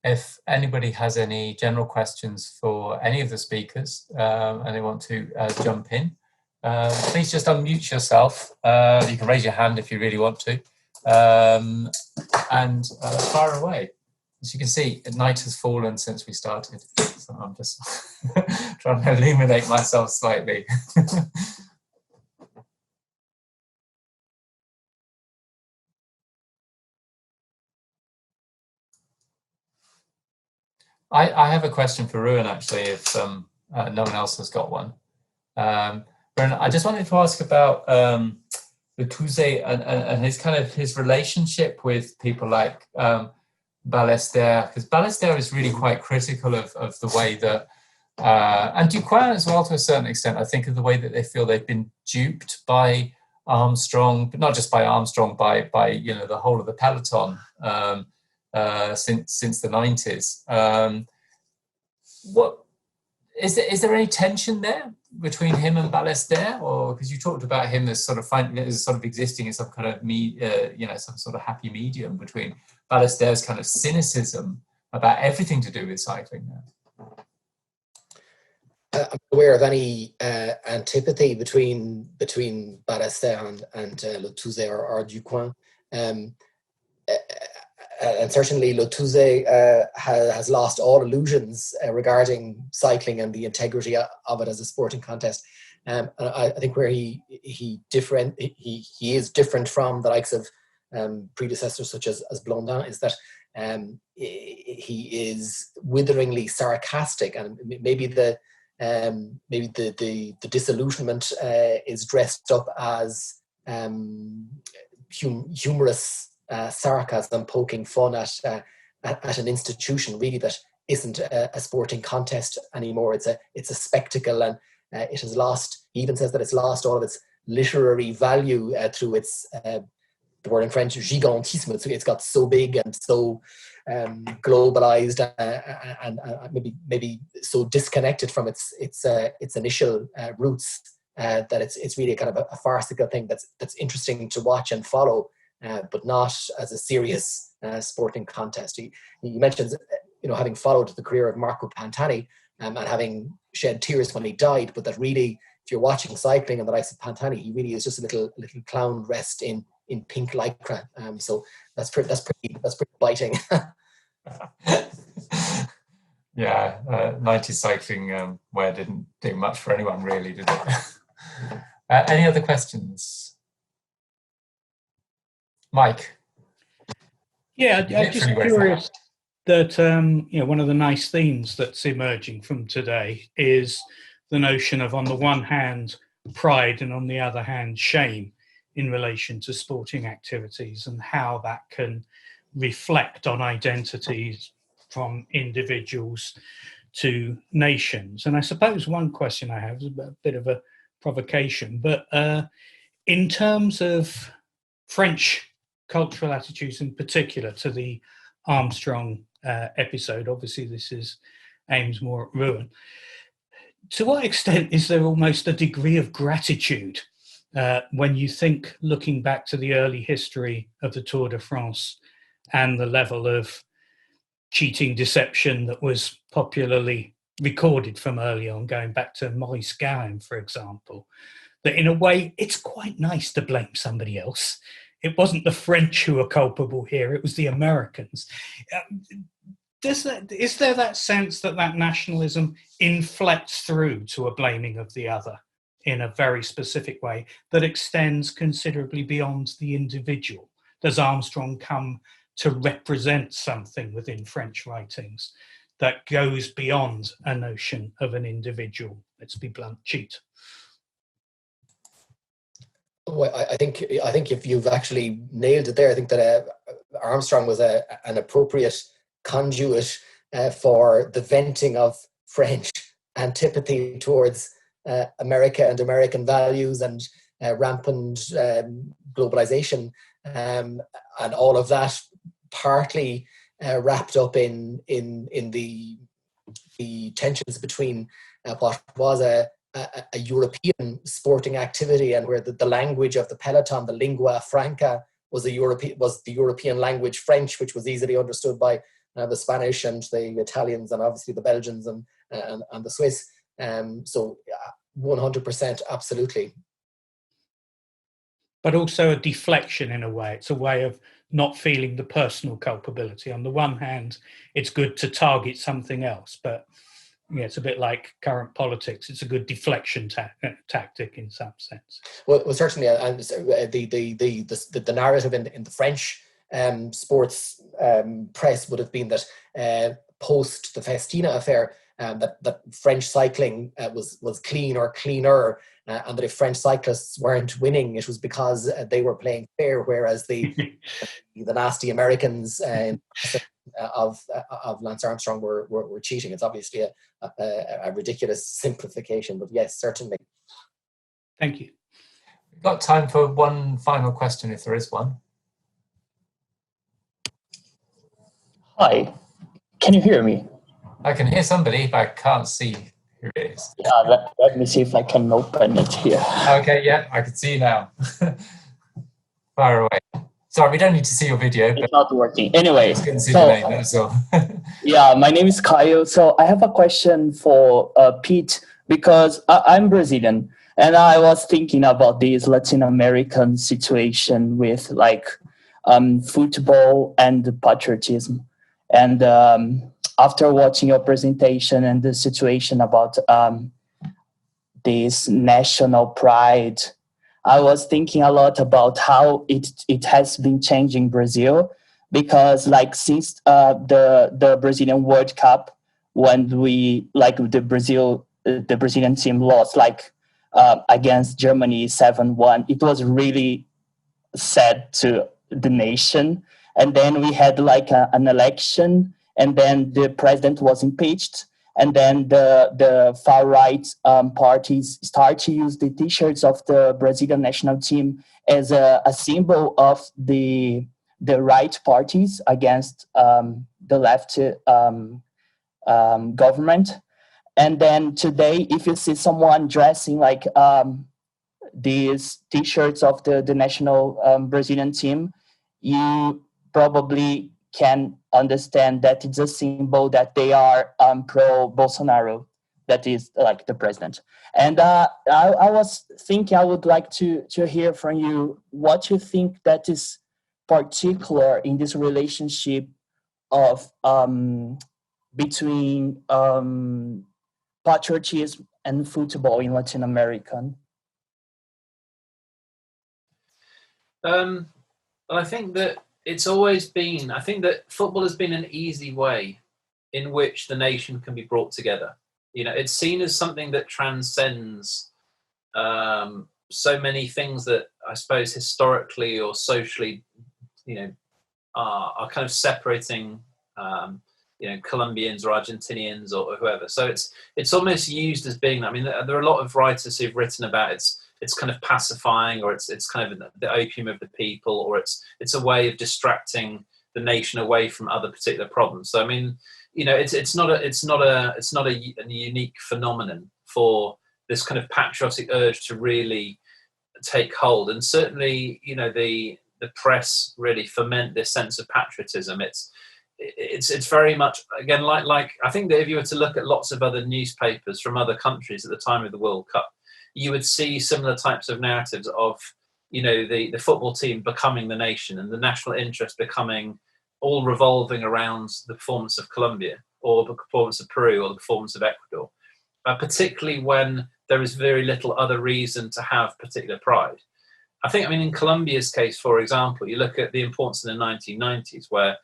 if anybody has any general questions for any of the speakers and they want to jump in, please just unmute yourself. You can raise your hand if you really want to, and fire away. As you can see, night has fallen since we started, so I'm just trying to illuminate myself slightly. I have a question for Ruadhán, actually, if no one else has got one. Ruadhán, I just wanted to ask about Lutuze and his relationship with people like Ballester, because Ballester is really quite critical of the way that, and Duquin as well to a certain extent, I think, of the way that they feel they've been duped by Armstrong, but not just by Armstrong, by the whole of the peloton since the 90s. What is there any tension there between him and Ballester, or because you talked about him as sort of existing as some kind of some sort of happy medium between Ballester's kind of cynicism about everything to do with cycling now? I'm aware of any antipathy between Ballester and Lutuze or Duquin. And certainly Lutuze has lost all illusions regarding cycling and the integrity of it as a sporting contest. And I think where he is different from the likes of predecessors such as Blondin is that he is witheringly sarcastic, and maybe the disillusionment is dressed up as humorous sarcasm, poking fun at an institution really that isn't a sporting contest anymore. It's a spectacle, and it has lost. He even says that it's lost all of its literary value through its the word in French gigantisme. It's got so big and so globalized and maybe so disconnected from its initial roots that it's really kind of a farcical thing that's interesting to watch and follow. But not as a serious sporting contest. He mentions, having followed the career of Marco Pantani and having shed tears when he died, but that really, if you're watching cycling and the likes of Pantani, he really is just a little clown dressed in pink lycra. So that's pretty biting. Yeah, 90s cycling wear didn't do much for anyone really, did it? Any other questions? Mike? Yeah, I'm just curious that, one of the nice themes that's emerging from today is the notion of, on the one hand, pride and on the other hand, shame in relation to sporting activities, and how that can reflect on identities from individuals to nations. And I suppose one question I have is a bit of a provocation, but in terms of French cultural attitudes in particular to the Armstrong episode, obviously this aims more at Rowan. To what extent is there almost a degree of gratitude when you think, looking back to the early history of the Tour de France and the level of cheating deception that was popularly recorded from early on, going back to Maurice Garin, for example, that in a way it's quite nice to blame somebody else. It wasn't the French who were culpable here, it was the Americans. Is there that sense that nationalism inflects through to a blaming of the other in a very specific way that extends considerably beyond the individual? Does Armstrong come to represent something within French writings that goes beyond a notion of an individual, let's be blunt, cheat? Well, I think if you've actually nailed it there, I think that Armstrong was an appropriate conduit for the venting of French antipathy towards America and American values and rampant globalization, and all of that partly wrapped up in the tensions between what was a European sporting activity, and where the language of the peloton, the lingua franca, was the European language French, which was easily understood by the Spanish and the Italians and obviously the Belgians and the Swiss. So 100% absolutely. But also a deflection in a way. It's a way of not feeling the personal culpability. On the one hand, it's good to target something else, but yeah, it's a bit like current politics. It's a good deflection tactic in some sense. Well certainly, the narrative in the French sports press would have been that post the Festina affair, that French cycling was clean or cleaner, and that if French cyclists weren't winning, it was because they were playing fair, whereas the nasty Americans of Lance Armstrong were cheating. It's obviously a ridiculous simplification, but yes, certainly. Thank you. We've got time for one final question, if there is one. Hi, can you hear me? I can hear somebody, but I can't see who it is. Yeah, let me see if I can open it here. Okay, yeah, I can see you now. Far away. Sorry, we don't need to see your video. It's not working. Anyways, I couldn't see the name, that's all. Yeah, my name is Kyle. So I have a question for Pete, because I'm Brazilian, and I was thinking about this Latin American situation with like football and patriotism. And after watching your presentation and the situation about this national pride, I was thinking a lot about how it has been changing Brazil, because like since the Brazilian World Cup, when we like the Brazilian team lost like against Germany 7-1, it was really sad to the nation. And then we had like an election, and then the president was impeached, and then the far right parties start to use the T-shirts of the Brazilian national team as a symbol of the right parties against the left government. And then today, if you see someone dressing like these T-shirts of the national Brazilian team, you probably can understand that it's a symbol that they are pro-Bolsonaro, that is like the president. And I was thinking I would like to hear from you what you think that is particular in this relationship of between patriotism and football in Latin America. I think that it's always been, I think that football has been an easy way in which the nation can be brought together. You know, it's seen as something that transcends so many things that I suppose historically or socially, you know, are kind of separating, you know, Colombians or Argentinians or whoever. So it's almost used as being, I mean, there are a lot of writers who've written about it's kind of pacifying, or it's kind of the opium of the people, or it's a way of distracting the nation away from other particular problems. So I mean, you know, it's not a unique phenomenon for this kind of patriotic urge to really take hold. And certainly, you know, the press really foment this sense of patriotism. It's very much, again, like I think that if you were to look at lots of other newspapers from other countries at the time of the World Cup, you would see similar types of narratives of, you know, the football team becoming the nation and the national interest becoming all revolving around the performance of Colombia or the performance of Peru or the performance of Ecuador, particularly when there is very little other reason to have particular pride. I think, I mean, in Colombia's case, for example, you look at the importance in the 1990s where,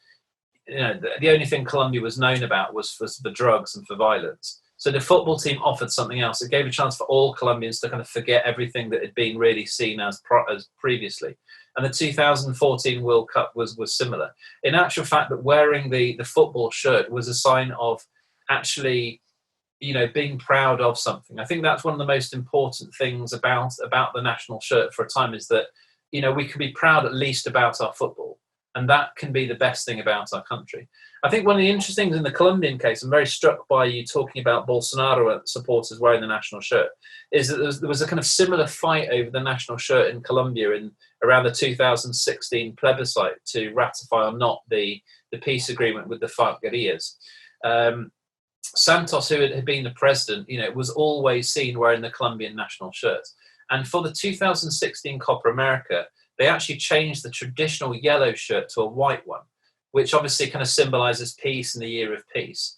you know, the only thing Colombia was known about was for drugs and for violence. So the football team offered something else. It gave a chance for all Colombians to kind of forget everything that had been really seen as previously. And the 2014 World Cup was similar. In actual fact, that wearing the football shirt was a sign of actually, you know, being proud of something. I think that's one of the most important things about the national shirt for a time, is that, you know, we can be proud at least about our football. And that can be the best thing about our country. I think one of the interesting things in the Colombian case, I'm very struck by you talking about Bolsonaro supporters wearing the national shirt, is that there was a kind of similar fight over the national shirt in Colombia in around the 2016 plebiscite to ratify or not the peace agreement with the FARC guerrillas. Santos, who had been the president, was always seen wearing the Colombian national shirt. And for the 2016 Copa America, they actually changed the traditional yellow shirt to a white one, which obviously kind of symbolizes peace and the year of peace.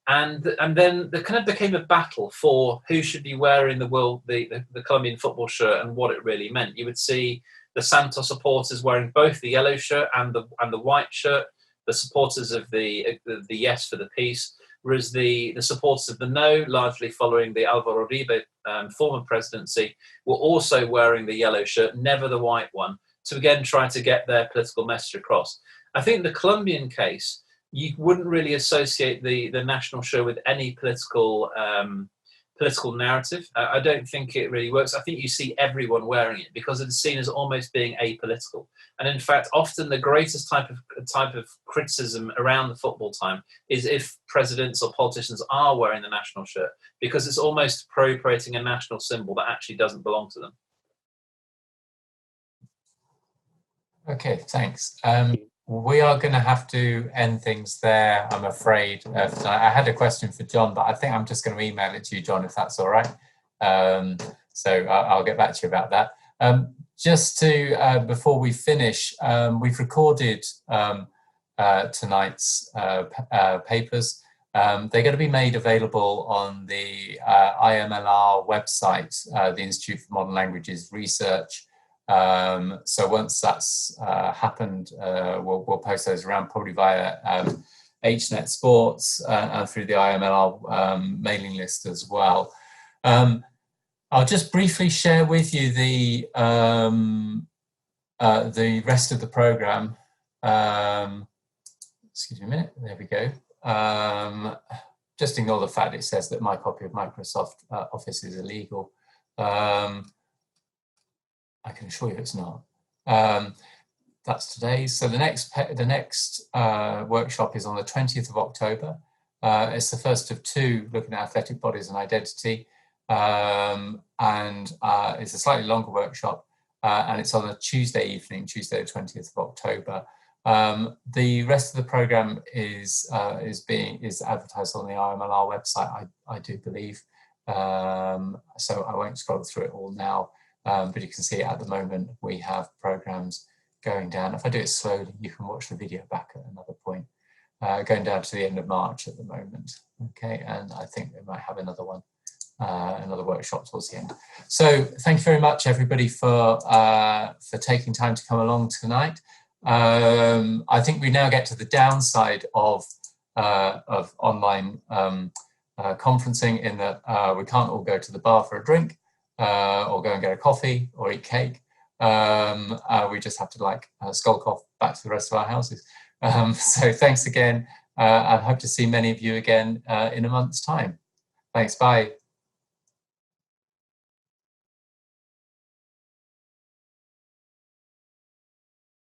And then there kind of became a battle for who should be wearing the Colombian football shirt and what it really meant. You would see the Santos supporters wearing both the yellow shirt and the white shirt, the supporters of the yes for the peace, whereas the supporters of the no, largely following the Álvaro Uribe former presidency, were also wearing the yellow shirt, never the white one, to again try to get their political message across. I think in the Colombian case, you wouldn't really associate the national shirt with any political narrative. I don't think it really works. I think you see everyone wearing it because it's seen as almost being apolitical. And in fact, often the greatest type of criticism around the football time is if presidents or politicians are wearing the national shirt, because it's almost appropriating a national symbol that actually doesn't belong to them. Okay, thanks. We are going to have to end things there, I'm afraid. I had a question for John, but I think I'm just going to email it to you, John, if that's all right. So I'll get back to you about that. Just to, before we finish, we've recorded tonight's papers. They're going to be made available on the IMLR website, the Institute for Modern Languages Research. So once that's happened, we'll post those around probably via HNet Sports and through the IMLR mailing list as well. I'll just briefly share with you the rest of the program. Excuse me a minute. There we go. Just ignore the fact it says that my copy of Microsoft Office is illegal. I can assure you it's not. That's today. So the next workshop is on the 20th of October. It's the first of two looking at athletic bodies and identity. And it's a slightly longer workshop. And it's on a Tuesday evening, Tuesday the 20th of October. The rest of the program is advertised on the IMLR website, I do believe. So I won't scroll through it all now. But you can see at the moment we have programs going down. If I do it slowly, you can watch the video back at another point. Going down to the end of March at the moment. Okay, and I think we might have another one, another workshop towards the end. So thank you very much, everybody, for taking time to come along tonight. I think we now get to the downside of online conferencing, in that we can't all go to the bar for a drink. Or go and get a coffee or eat cake. We just have to skulk off back to the rest of our houses. So thanks again, and hope to see many of you again in a month's time. Thanks, bye.